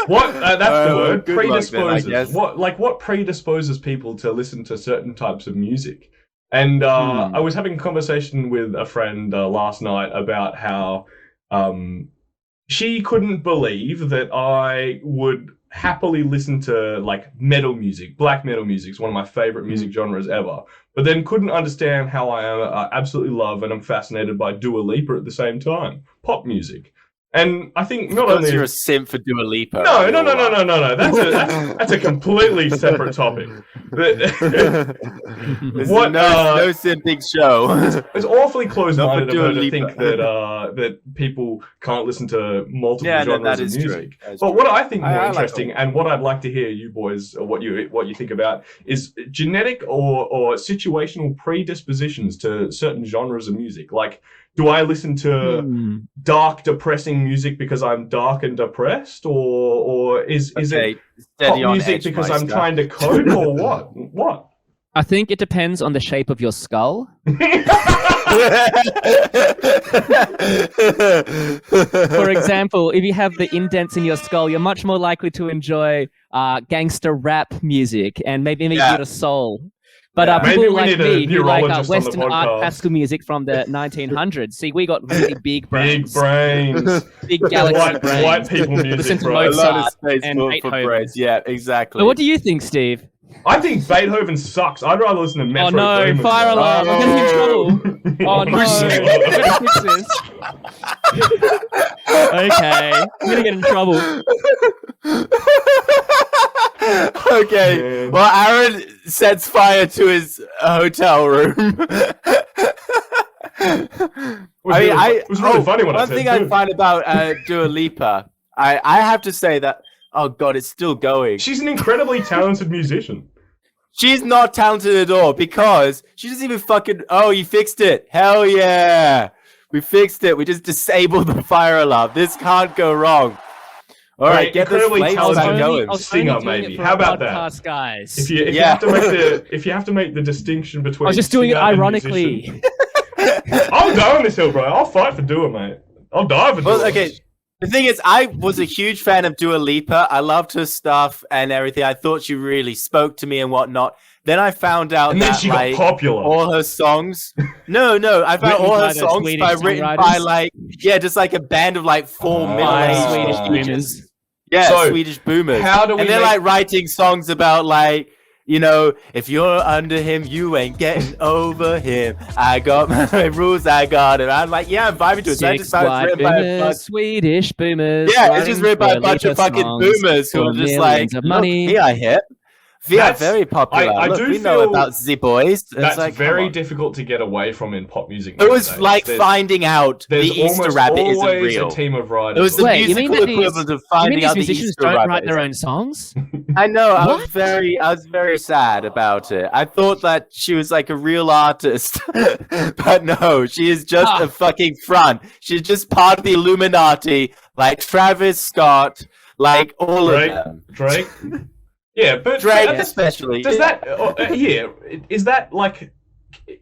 S3: What? That's the word. Predisposes.
S1: Luck, then,
S3: what predisposes people to listen to certain types of music? And I was having a conversation with a friend last night about how she couldn't believe that I would happily listen to like metal music. Black metal music is one of my favorite music genres ever. But then couldn't understand how I absolutely love and I'm fascinated by Dua Lipa at the same time. Pop music. And I think not only
S1: you're a simp for Dua Lipa.
S3: No. That's a completely separate topic.
S1: No simping show.
S3: It's awfully close-minded of her to
S1: Lipa.
S3: think that people can't listen to multiple genres of music.
S1: True.
S3: What I think more
S1: I
S3: interesting, and what I'd like to hear you boys, what you think about, is genetic or situational predispositions to certain genres of music. Like, do I listen to dark, depressing music because I'm dark and depressed, or is it pop music because I'm trying to cope, or what? What?
S2: I think it depends on the shape of your skull. For example, if you have the indents in your skull, you're much more likely to enjoy gangster rap music and maybe you got a soul. But
S3: Maybe
S2: people
S3: we
S2: like
S3: need a
S2: me who like
S3: neurologist on the
S2: Western art
S3: podcast.
S2: classical music from the 1900s. See, we got really big brains.
S3: Big brains.
S2: Big galaxy brains.
S3: White people
S2: Listen
S3: music,
S2: to
S3: bro.
S1: A lot of
S2: Mozart
S1: space
S2: and
S1: for
S2: Beethoven.
S1: brains. Yeah, exactly.
S2: So what do you think, Steve?
S3: I think Beethoven sucks. I'd rather listen to Metro
S2: Oh no,
S3: Boomin,
S2: fire
S3: bro.
S2: alarm! I'm getting in trouble. Oh no,
S3: shit.
S2: I'm gonna fix this. Okay, I'm gonna get in trouble.
S1: Okay.
S3: Man.
S1: Well, Aaron sets fire to his hotel room.
S3: It was really funny what I
S1: one
S3: said
S1: thing
S3: too.
S1: I find about Dua Lipa, I have to say that. Oh God, it's still going.
S3: She's an incredibly talented musician.
S1: She's not talented at all because she doesn't even fucking. Oh, you fixed it! Hell yeah, we fixed it. We just disabled the fire alarm. This can't go wrong. All right, get this
S3: incredibly
S1: flame
S3: talented
S1: back going.
S2: I was
S3: singer,
S2: only doing
S3: maybe.
S2: it for
S3: How
S2: a
S3: about that?
S2: podcast, guys.
S3: If you
S1: Yeah.
S3: have to make the distinction between
S2: I was just doing it
S3: singer and
S2: ironically.
S3: musician. I'll go on this hill, bro. I'll fight for Dua, mate. I'll die for Dua.
S1: Well, okay. The thing is, I was a huge fan of Dua Lipa. I loved her stuff and everything. I thought she really spoke to me and whatnot. Then I found out
S3: And then
S1: that
S3: she got
S1: like
S3: popular.
S1: all her songs. No, I found
S2: Written
S1: all
S2: by
S1: her
S2: the
S1: songs
S2: Swedish
S1: written
S2: songwriters?
S1: by like just like a band of like four
S3: Oh.
S1: middle-aged
S2: Swedish
S1: Swedish
S2: boomers.
S1: Yeah,
S3: So,
S1: Swedish boomers.
S3: how do we
S1: and they're
S3: make-
S1: like writing songs about like, you know, if you're under him, you ain't getting over him. I got my rules, I got it. I'm like, yeah, I'm vibing to it. So I
S2: Six
S1: decided it's
S2: white
S1: written by a
S2: boomers,
S1: bunch.
S2: Swedish boomers.
S1: Yeah, it's just written by a
S2: writing
S1: bunch of
S2: Dua
S1: fucking
S2: songs
S1: boomers who
S2: for
S1: are just
S2: millions
S1: like,
S2: of
S1: look,
S2: money.
S1: we are hip. We are
S3: That's-
S1: very popular.
S3: I
S1: Look,
S3: do
S1: we know
S3: feel
S1: about the boys. It's
S3: That's
S1: like, come
S3: very
S1: on.
S3: difficult to get away from in pop music.
S1: It was
S3: nowadays.
S1: like
S3: There's-
S1: finding out the
S3: There's
S1: Easter
S3: almost
S1: rabbit isn't
S3: always
S1: real.
S3: a team of writers.
S1: It was the
S2: Wait, you mean
S1: musical
S2: that these-
S1: equivalent of
S2: You mean
S1: finding
S2: these
S1: out the
S2: musicians
S1: Easter
S2: don't
S1: rabbit.
S2: write their own songs?
S1: I know. I
S2: What?
S1: was very sad about it. I thought that she was like a real artist, but no, she is just
S2: Ah.
S1: a fucking front. She's just part of the Illuminati, like Travis Scott, like all
S3: Drake.
S1: of them.
S3: Drake. Yeah, but
S1: Drake
S3: at the-
S1: especially.
S3: does that? Is that like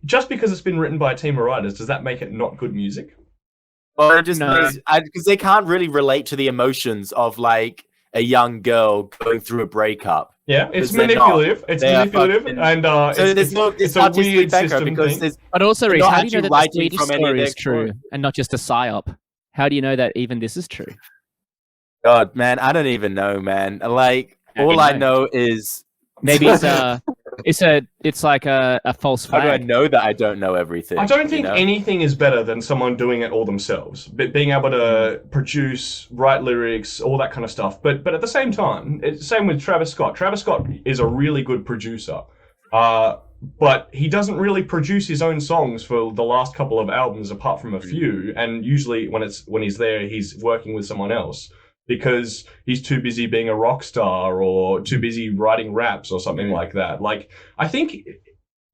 S3: just because it's been written by a team of writers? Does that make it not good music?
S1: Well, it just
S2: No.
S1: because they can't really relate to the emotions of like a young girl going through a breakup.
S3: Yeah, it's
S1: Because they're not.
S3: manipulative. It's
S1: They are
S3: manipulative,
S1: fucking-
S3: and
S1: So
S3: it's
S1: it's
S3: a
S1: artistically
S3: weird
S1: better
S3: system
S1: because
S3: thing.
S1: there's
S2: But also,
S1: They're
S2: Reese,
S1: not
S2: how do you know
S1: actually
S2: that the
S1: writing
S2: Swedish
S1: from any of
S2: story
S1: their
S2: is true
S1: story.
S2: and not just a psyop? How do you know that even this is true?
S1: God, man, I don't even know, man. Like
S2: How do
S1: all
S2: you
S1: I
S2: know?
S1: know is
S2: Maybe it's like a false
S1: how do I
S2: flag.
S1: know that I don't know everything?
S3: I don't think
S1: you know?
S3: anything is better than someone doing it all themselves, but being able to produce, write lyrics, all that kind of stuff. But at the same time, it's same with Travis Scott. Travis Scott is a really good producer, but he doesn't really produce his own songs for the last couple of albums, apart from a few. And usually, when he's there, he's working with someone else because he's too busy being a rock star or too busy writing raps or something like that. Like, I think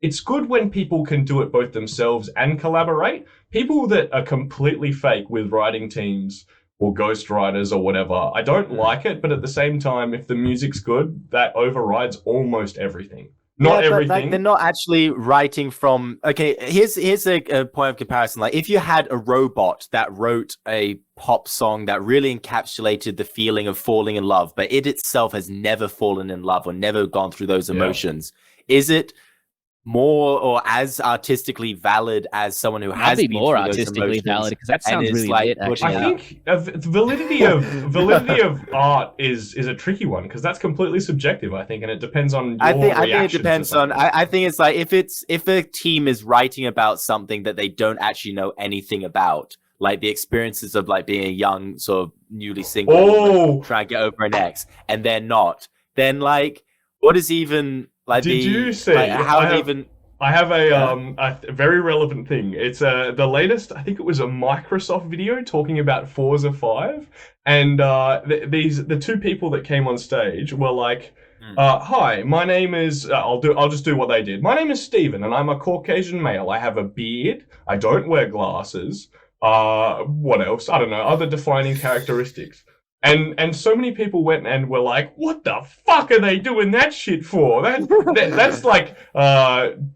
S3: it's good when people can do it both themselves and collaborate. People that are completely fake with writing teams or ghostwriters or whatever, I don't like it, but at the same time, if the music's good, that overrides almost everything. Not
S1: Yeah, but,
S3: everything.
S1: like, they're not actually writing from. Okay, here's a point of comparison. Like, if you had a robot that wrote a pop song that really encapsulated the feeling of falling in love, but it itself has never fallen in love or never gone through those emotions, is it more or as artistically valid as someone who has
S2: That'd be
S1: been
S2: more
S1: through those
S2: artistically
S1: emotions
S2: valid because that
S1: and
S2: sounds
S1: is,
S2: really
S1: like,
S2: lit.
S1: pushing
S2: Actually,
S3: I
S1: out?
S3: think validity of art is a tricky one because that's completely subjective. I think, and it depends on your
S1: I think it
S3: reaction to
S1: depends on.
S3: something.
S1: I think it's like if a team is writing about something that they don't actually know anything about, like the experiences of like being a young sort of newly single woman trying to get over an ex, and they're not, then like what is even like
S3: Did you see?
S1: like, how even
S3: I have a very relevant thing. It's the latest. I think it was a Microsoft video talking about Forza 5, and the two people that came on stage were like, "Hi, my name is." I'll just do what they did. My name is Steven, and I'm a Caucasian male. I have a beard. I don't wear glasses. What else? I don't know. Other defining characteristics. And so many people went and were like, "What the fuck are they doing that shit for? That's like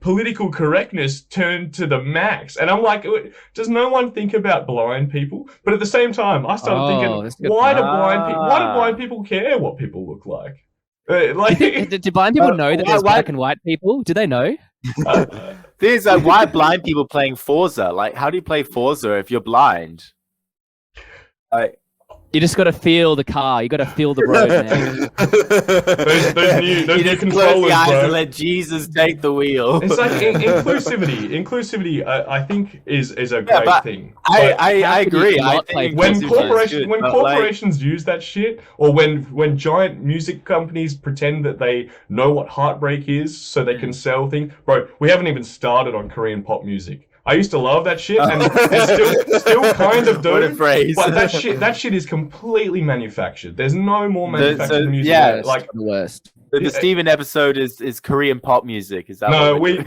S3: political correctness turned to the max." And I'm like, does no one think about blind people? But at the same time, I started
S2: that's
S3: thinking,
S2: good.
S3: why do blind people care what people look like? Like,
S2: do blind people know that there's
S1: why-
S2: black and white people? Do they know?
S1: Things like, why are blind people playing Forza? Like, how do you play Forza if you're blind? Like,
S2: You just got to feel the car. You got to feel the road, man.
S3: those new
S1: close
S3: controllers,
S1: the eyes
S3: bro.
S1: and let Jesus take the wheel.
S3: It's like inclusivity. Inclusivity, I think, is a great thing.
S1: I agree. I think
S3: when
S1: inclusivity is good, but,
S3: corporations use that shit, or when giant music companies pretend that they know what heartbreak is, so they can sell things, bro. We haven't even started on Korean pop music. I used to love that shit, and still kind of do.
S1: What a phrase!
S3: But that shit is completely manufactured. There's no more manufactured music.
S1: Yeah,
S3: like
S2: the worst.
S1: The Steven episode is Korean pop music. Is that?
S3: We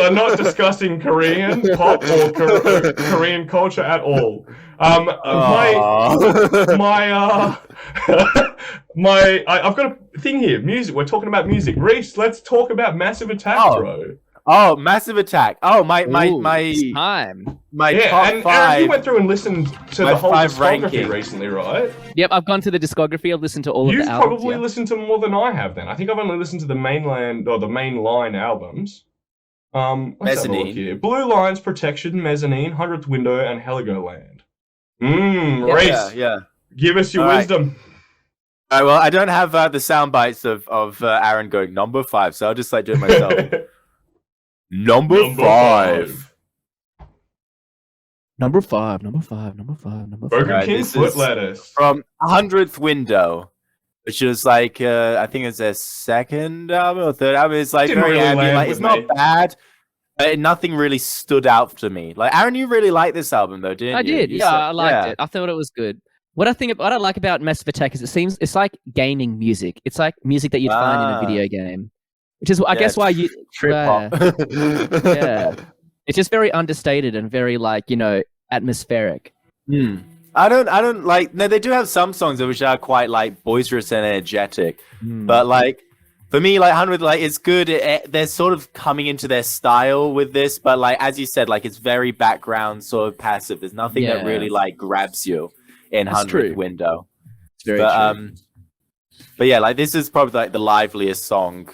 S3: are not discussing Korean pop or Korean culture at all. I've got a thing here. Music. We're talking about music. Reese, let's talk about Massive Attack, bro.
S1: Oh, Massive Attack. Oh, my
S2: time.
S1: Top
S3: and
S1: 5.
S3: Aaron, you went through and listened to the whole discography
S1: ranking
S3: recently, right?
S2: Yep, I've gone to the discography. I've listened to all of the albums.
S3: You've probably listened to more than I have then. I think I've only listened to the mainline albums. Let's have a look here. Blue Lines, Protection, Mezzanine, 100th Window, and Heligoland. Reese.
S1: Yeah.
S3: Give us your wisdom.
S1: All right, well, I don't have the sound bites of Aaron going number 5, so I'll just do it myself. Number 5.
S2: Number five.
S3: Burger King foot lettuce.
S1: From 100th Window, which is like, I think it's their second album or third album. It's like very ambient. Like, it's not bad, but nothing really stood out to me. Like, Aaron, you really liked this album, though, didn't you?
S2: I did. I liked it. I thought it was good. What I like about Massive Attack is it's like gaming music. It's like music that you'd find in a video game. Which is, I guess, why you
S1: trip hop.
S2: Yeah, it's just very understated and very atmospheric.
S1: I don't like. No, they do have some songs which are quite like boisterous and energetic, but like for me, like 100, like it's good. They're sort of coming into their style with this, but like as you said, like it's very background, sort of passive. There's nothing that really like grabs you in 100th Window.
S2: It's very true.
S1: But yeah, like this is probably like the liveliest song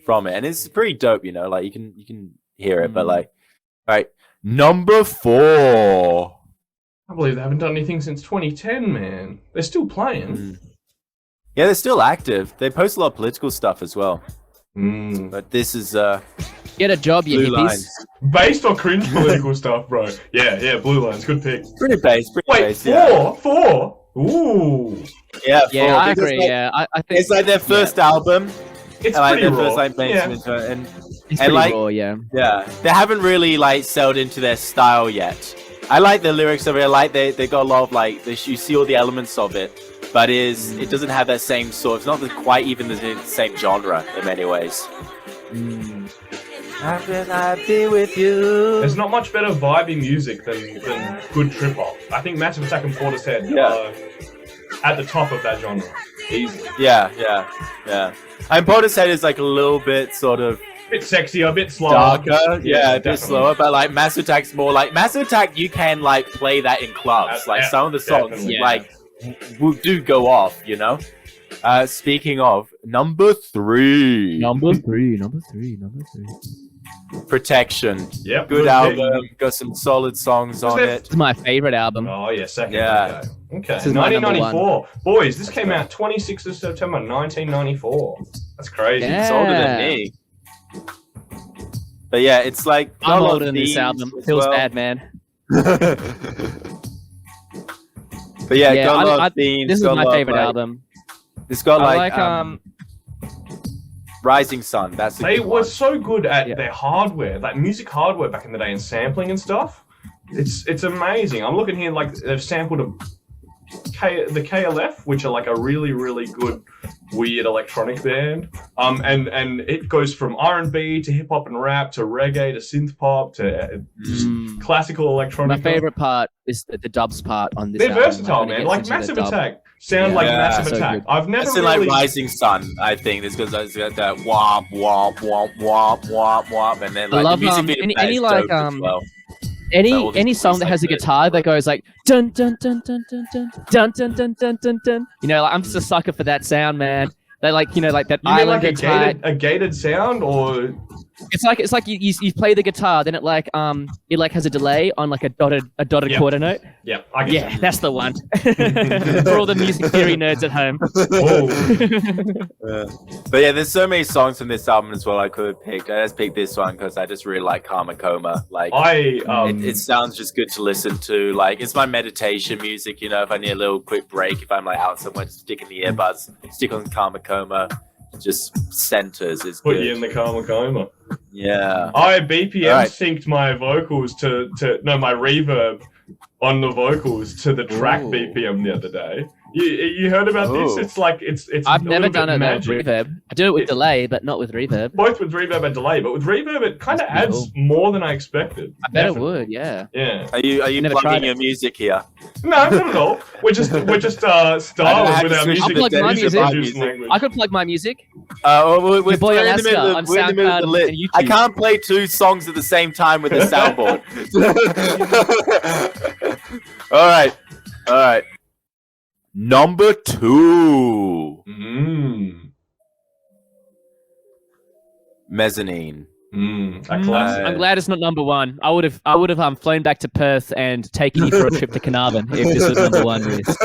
S1: from it, and it's pretty dope, like you can hear it. But like, all right, number 4.
S3: I believe they haven't done anything since 2010, man. They're still playing.
S1: Yeah, they're still active. They post a lot of political stuff as well. But this is
S2: get a job, you hippies.
S1: Lines.
S3: Based on cringe political stuff, bro. Yeah, Blue Lines, good pick.
S1: Pretty based.
S3: Wait, 4? Ooh.
S1: Yeah, 4.
S2: I agree. Like, I think
S1: it's like their first album.
S3: It's
S1: like
S3: pretty
S1: their
S3: raw.
S1: first and
S2: it's
S1: and like
S2: raw, yeah.
S1: They haven't really like settled into their style yet. I like the lyrics of it. I like they got a lot of like you see all the elements of it, but it doesn't have that same sort. It's not quite even the same genre in many ways. I'll be with you.
S3: There's not much better vibey music than good trip hop. I think Massive Attack and Portishead are at the top of that genre. Easy.
S1: Yeah. And Portishead is like a little bit sort of
S3: a bit sexier, a bit slower.
S1: Darker, a bit slower, but like Massive Attack's more like Massive Attack. You can like play that in clubs. Like some of the songs, like do go off. Speaking of number 3.
S2: Number three.
S1: Protection.
S3: Yep.
S1: Good album. Got some solid songs on it.
S2: It's my favorite album.
S3: Oh yeah, second.
S1: Yeah.
S3: Okay.
S2: This is my number
S3: 1994. Boys, this came out 26th of September 1994. That's crazy.
S2: Yeah.
S1: It's older than me. But yeah, it's like
S2: I'm older than this album. Feels bad, man.
S1: But yeah, got a lot of themes.
S2: This is my favorite album.
S1: It's got like Rising Sun. That's
S3: they were so good at their hardware, like music hardware back in the day, and sampling and stuff. It's amazing. I'm looking here, like they've sampled the KLF, which are like a really, really good weird electronic band. And it goes from R&B to hip hop and rap to reggae to synth pop to classical electronic.
S2: My favorite part is the dubs part on this.
S3: They're
S2: album.
S3: versatile, man. Like Massive Attack sound like Massive Attack. I've never
S1: it's
S3: really
S1: like Rising Sun. I think this goes it's got that womp womp womp womp womp womp, and then like
S2: I love
S1: the music video
S2: any
S1: is
S2: like
S1: dope as well.
S2: any song that has a guitar that goes like dun dun dun dun dun dun dun dun dun dun dun dun. Like I'm just a sucker for that sound, man. They like like that
S3: you mean
S2: Islander
S3: like a gated sound, or
S2: It's like you play the guitar, then it has a delay on like a dotted quarter note.
S3: Yeah, I get
S2: Yeah, that's the one. For all the music theory nerds at home.
S1: But yeah, there's so many songs from this album as well I could have picked. I just picked this one because I just really like Karma Coma. Like, it sounds just good to listen to. Like, it's my meditation music, you know, if I need a little quick break, if I'm like out somewhere, just stick in the earbuds, stick on Karma Coma, just centers is
S3: Put
S1: good.
S3: you in the Karma Coma.
S1: Yeah.
S3: I BPM synced my vocals my reverb on the vocals to the track BPM the other day. You heard about this? It's like it's.
S2: I've never done it with reverb. I do it with delay, but not with reverb.
S3: Both with reverb and delay, but with reverb it kind of adds more than I expected.
S2: I bet it would, yeah.
S3: Yeah.
S1: Are you plugging your music here?
S3: No, not at all. We're just styled with our music.
S2: I'll plug my music. I could plug my music.
S1: We're
S2: Your boy
S1: in the
S2: Alaska
S1: middle
S2: on
S1: of, we're in the middle of the
S2: SoundCloud
S1: list.
S2: and YouTube.
S1: I can't play 2 songs at the same time with a soundboard. All right. Number 2. Mezzanine.
S3: A classic.
S2: I'm glad it's not number 1. I would have flown back to Perth and taken you for a trip to Carnarvon if this was number 1 list.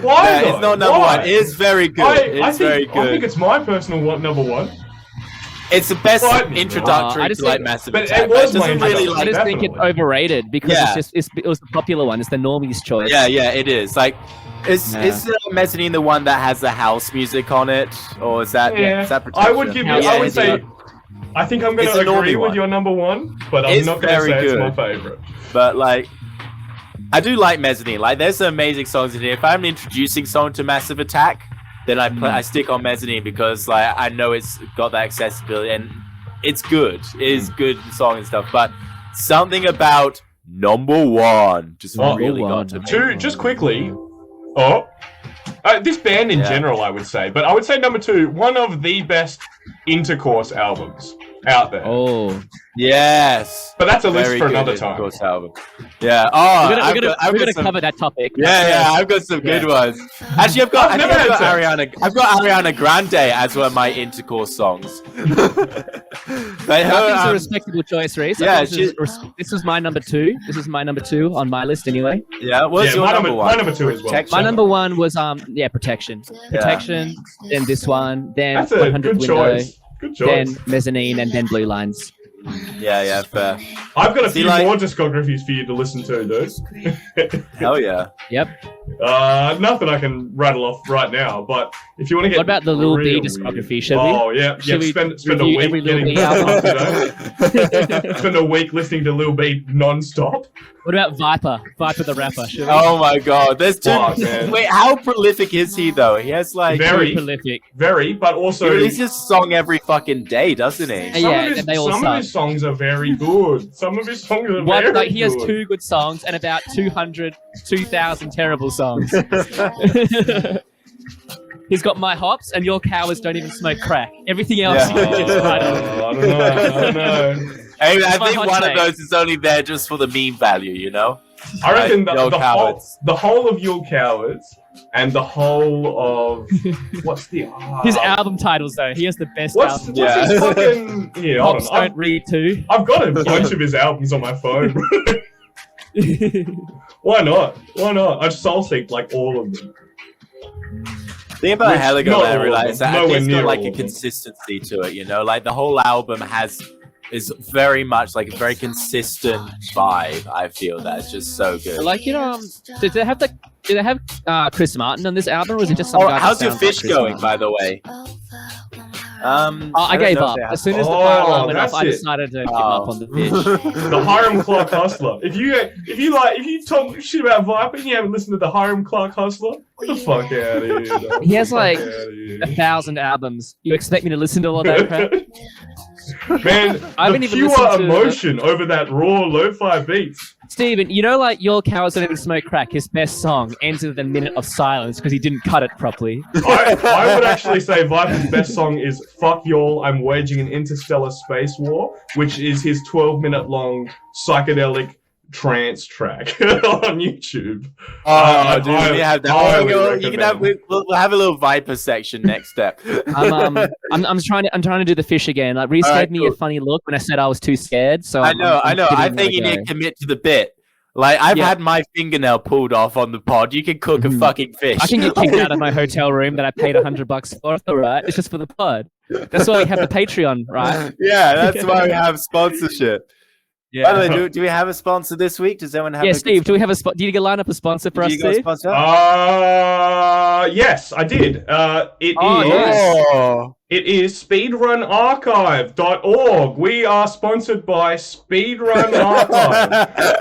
S3: Why?
S1: It's not number 1. It is very good. I
S3: think it's my personal number 1.
S1: It's the best introductory to like Massive Attack.
S3: It was my introduction.
S2: I just think it's overrated because it was the popular one. It's the normies' choice.
S1: Yeah, it is. Like, is Mezzanine the one that has the house music on it, or is that?
S3: Yeah,
S1: is that
S3: I would give you. I would say. I think I'm going to agree with your number 1, but I'm not going to say it's my favorite.
S1: But like, I do like Mezzanine. Like, there's some amazing songs in here. If I'm introducing someone to Massive Attack, then I stick on Mezzanine because like I know it's got that accessibility and it's good. It is good song and stuff. But something about number 1 just really got to me.
S3: Just quickly. This band in general, I would say, but I would say number 2, one of the best intercourse albums out there.
S1: Oh, yes.
S3: But that's a list for another time.
S1: Intercourse album. Yeah. Oh,
S2: we're gonna cover that topic.
S1: Yeah, I've got some good ones. Actually, I've got Ariana Grande as one of my intercourse songs.
S2: I think it's a respectable choice, Reese. Yeah, this was my number 2. This is my number 2 on my list, anyway.
S1: Yeah, what's your number 1?
S3: My number 2 as well.
S2: My number 1 was Protection. Protection. Then this one. Then
S3: that's a
S2: 100
S3: good
S2: Window.
S3: choice. Good choice.
S2: Then Mezzanine, and then Blue Lines.
S1: Yeah, fair.
S3: I've got a few more discographies for you to listen to, dude.
S1: Hell yeah.
S2: Yep.
S3: Nothing I can rattle off right now, but if you want to get
S2: what about the Lil B discography? Should we?
S3: Oh yeah, spend a week getting spend a week listening to Lil B non-stop.
S2: What about Viper the rapper? Should we?
S1: Oh my god, there's two. Wait, how prolific is he though? He has like
S3: very
S2: prolific,
S3: but also
S1: he releases a song every fucking day, doesn't he?
S3: Some of his songs are very good. Some of his songs are very good.
S2: He has 2 good songs and about 2,000 terrible songs. He's got My Hops and Your Cowards Don't Even Smoke Crack. Everything else you can just write on.
S3: I don't know.
S1: I think one of those is only there just for the meme value, you know?
S3: I reckon the whole of Your Cowards and the whole of what's the
S2: his album titles though. He has the best album.
S3: What's his fucking
S2: Pops Don't Read too.
S3: I've got a bunch of his albums on my phone. Why not? I just soul seeked like all of them.
S1: The thing about Heligo is that it's got like a consistency to it, you know? Like the whole album is very much like a very consistent vibe. I feel that's just so good.
S2: Like, you know, did they have Chris Martin on this album, or was it just some guy?
S1: How's your fish going, by the way?
S2: I gave up as soon as the fire alarm went off. I decided to give up on the fish.
S3: The Hiram Clark Hustler. If you talk shit about Viper and you haven't listened to the Hiram Clark Hustler, get the fuck out of here. Dog.
S2: He has like 1,000 albums. You expect me to listen to all that crap?
S3: Man, I haven't even pure emotion over that raw lo-fi beats.
S2: Steven, you know, like Your Cowards Don't Even Smoke Crack, his best song ends with a minute of silence because he didn't cut it properly.
S3: I would actually say Viper's best song is Fuck Y'all, I'm Waging an Interstellar Space War, which is his 12-minute long psychedelic trance track on YouTube.
S1: Oh, dude, we have that.
S3: highly
S1: We'll have a little Viper section next step.
S2: I'm trying to do the fish again. Like Reese gave me a funny look when I said I was too scared. So
S1: I know. I think you need to commit to the bit. Like I've had my fingernail pulled off on the pod. You can cook a fucking fish.
S2: I can get kicked out of my hotel room that I paid $100 for. All right, it's just for the pod. That's why we have the Patreon, right?
S1: Yeah, that's why we have sponsorship.
S2: Yeah.
S1: By the way, do we have a sponsor this week? Does anyone have?
S2: Yeah, Steve. Do we have a do you line up a sponsor for us, Steve?
S3: Yes, I did. It is speedrunarchive.org. We are sponsored by Speedrun Archive.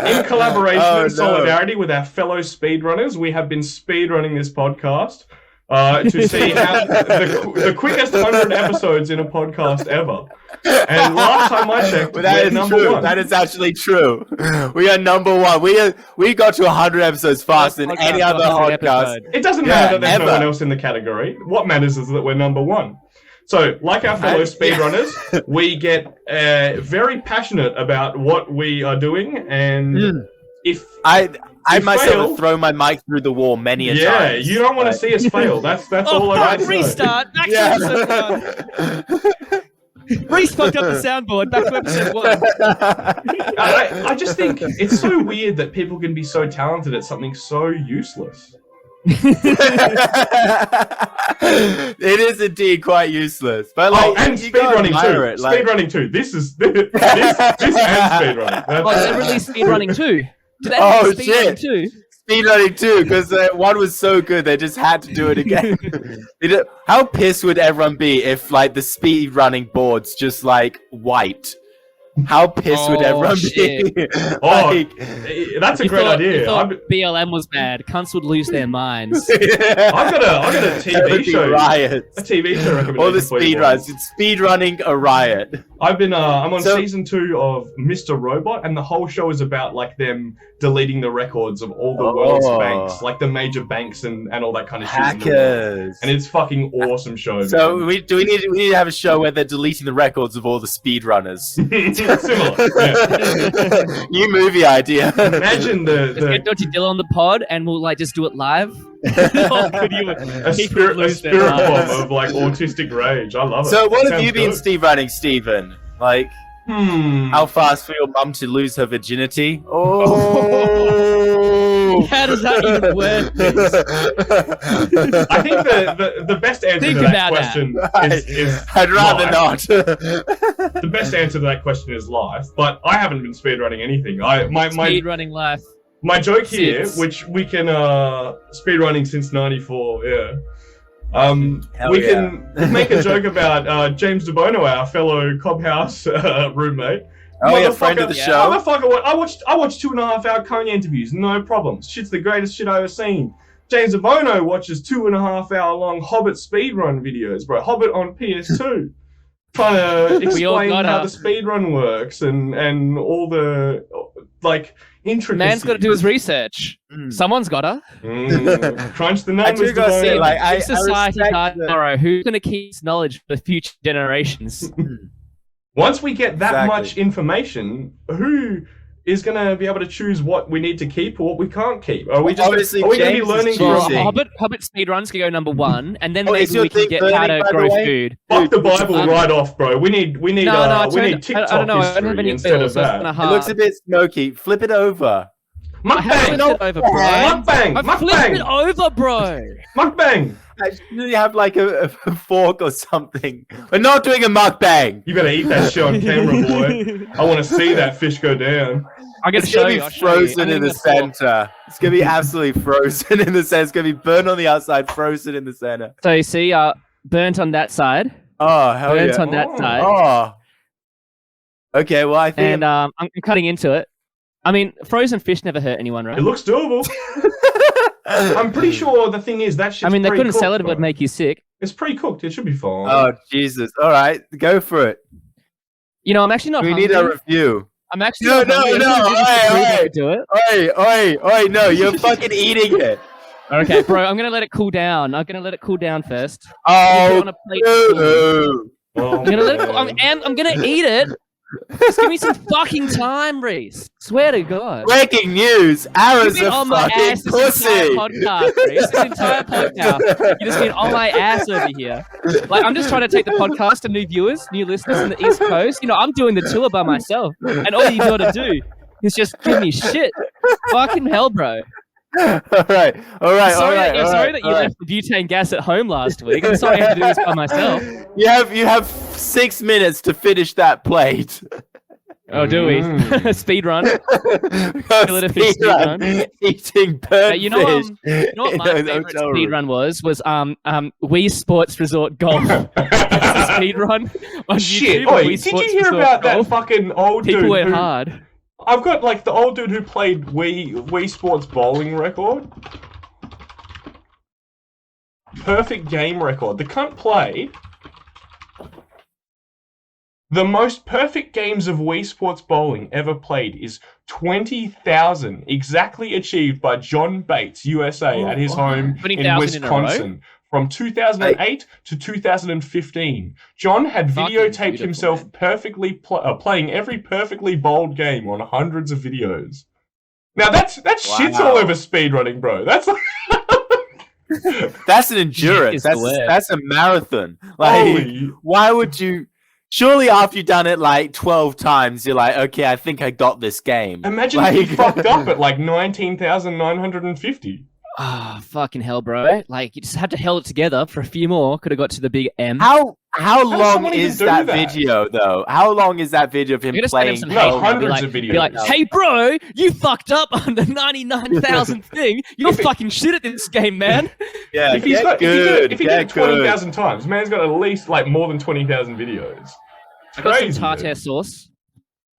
S3: In collaboration and solidarity with our fellow speedrunners, we have been speedrunning this podcast to see how the quickest 100 episodes in a podcast ever. And last time I checked, we're number one.
S1: That is actually true. We are number one. We got to 100 episodes faster than any other podcast.
S3: It doesn't matter that there's no one else in the category. What matters is that we're number one. So, like our fellow speedrunners, we get very passionate about what we are doing, and if I myself have thrown my mic through the wall many a time. Yeah, you don't want to see us fail. That's all I got.
S2: Restart. Back to episode 1. Reese fucked up the soundboard. Back to episode 1.
S3: I just think it's so weird that people can be so talented at something so useless.
S1: It is indeed quite useless, but like,
S3: and speedrunning too. Speedrunning too. This and speedrunning.
S2: They released speedrunning too.
S1: Shit! Speedrunning too, because one was so good they just had to do it again. How pissed would everyone be if like the speedrunning boards just like wiped? How pissed would everyone be?
S3: That's a great idea.
S2: BLM was bad. Cunts would lose their minds.
S3: I've got a TV show.
S1: Riots.
S3: A TV show recommendation.
S1: All the speedruns. It's speedrunning a riot.
S3: I'm on season 2 of Mr. Robot, and the whole show is about like them deleting the records of all the world's banks, like the major banks and all that kind of shit.
S1: Hackers.
S3: And it's fucking awesome show.
S1: So we need to have a show where they're deleting the records of all the speedrunners.
S3: Similar. Yeah.
S1: New movie idea.
S3: Imagine
S2: Let's get Dodgy Dill on the pod, and we'll like just do it live.
S3: A spirit bomb of like autistic rage. I love it.
S1: So what have you been speedrunning, Stephen? Like, how fast for your mum to lose her virginity? Oh,
S2: how does that even work?
S3: I think the best answer to that question is
S1: I'd rather not.
S3: The best answer to that question is life, but I haven't been speedrunning anything.
S2: Speedrunning life.
S3: My joke here, which we can speedrunning since '94, we can make a joke about James DeBono, our fellow Cobhouse roommate.
S1: Oh yeah, friend of the show.
S3: Motherfucker, I watched 2.5 hour Kanye interviews, no problems. Shit's the greatest shit I've ever seen. James DeBono watches 2.5 hour long Hobbit speedrun videos, bro. Hobbit on PS2. Trying to explain how the speedrun works and all the like intricacies.
S2: Man's got to do his research. Someone's got to.
S3: Crunch the numbers.
S2: I do gotta say, like, if society dies tomorrow, who's going to keep this knowledge for future generations?
S3: Once we get that much information, who is going to be able to choose what we need to keep or what we can't keep? Are we going to be learning from
S2: Hobbit speedruns can go number 1, and then maybe we can get how to grow food.
S3: Fuck the Bible right off, bro. We need TikTok
S2: I don't know.
S3: history
S2: I don't have any
S3: instead of that.
S1: It looks a bit smoky. Flip it over.
S3: Mukbang!
S2: Flip it over, bro.
S3: Mukbang!
S1: You have like a fork or something. We're not doing a mukbang.
S3: You better eat that shit on camera, boy. I want to see that fish go down.
S1: It's gonna be frozen in the center. It's gonna be absolutely frozen in the center. It's gonna be burnt on the outside, frozen in the center.
S2: So you see, burnt on that side.
S1: Oh, hell yeah!
S2: Burnt on that side.
S1: Oh. Okay, well I think.
S2: And I'm cutting into it. I mean, frozen fish never hurt anyone, right?
S3: It looks doable. I'm pretty sure the thing is that shit's
S2: they couldn't sell it;
S3: bro.
S2: it would make you sick.
S3: It's pre-cooked. It should be fine.
S1: Oh Jesus! All right, go for it.
S2: You know, I'm actually not.
S1: We need a review.
S2: I'm actually
S1: no. Oi! No, you're fucking eating it.
S2: Okay, bro. I'm gonna let it cool down. first.
S1: Oh,
S2: I'm gonna let it. I'm gonna eat it. Just give me some fucking time, Reese. Swear to God.
S1: Breaking news! Aaron's
S2: You've been
S1: a
S2: on my
S1: fucking
S2: ass this entire
S1: pussy!
S2: podcast, Reese. This entire podcast. You've just been on my ass over here. Like, I'm just trying to take the podcast to new viewers, new listeners in the East Coast. You know, I'm doing the tour by myself. And all you gotta do is just give me shit. Fucking hell, bro.
S1: All right.
S2: Sorry that you left the butane gas at home last week. I'm sorry I had to do this by myself.
S1: You have 6 minutes to finish that plate.
S2: Oh, do we? Speed run.
S1: Speed run. Eating burnt
S2: you know,
S1: fish.
S2: You know what my favorite speed run was Wii Sports Resort Golf. That's the speed run on
S3: Shit!
S2: YouTube.
S3: Oi, did you hear about that fucking old dude?
S2: People went hard.
S3: I've got like the old dude who played Wii Sports bowling record. Perfect game record. The cunt played the most perfect games of Wii Sports bowling ever played is 20,000, exactly achieved by John Bates, USA, at his home in Wisconsin. From 2008 to 2015, John had videotaped himself perfectly playing every perfectly bowled game on hundreds of videos. Now that's shit's all over speedrunning, bro. That's like
S1: that's an endurance. That's a marathon. Like, why would you? Surely after you've done it like 12 times, you're like, okay, I think I got this game.
S3: Imagine if you fucked up at like 19,950.
S2: Ah, fucking hell, bro. Like, you just had to held it together for a few more. Could have got to the big M.
S1: How long is that video, though? How long is that video of him playing?
S3: Hundreds of videos.
S2: Be like, hey, bro, you fucked up on the 99,000 thing. You're fucking shit at this game, man.
S1: Yeah,
S3: if he did it 20,000 times, man's got at least like more than 20,000 videos.
S2: I got some tartare sauce.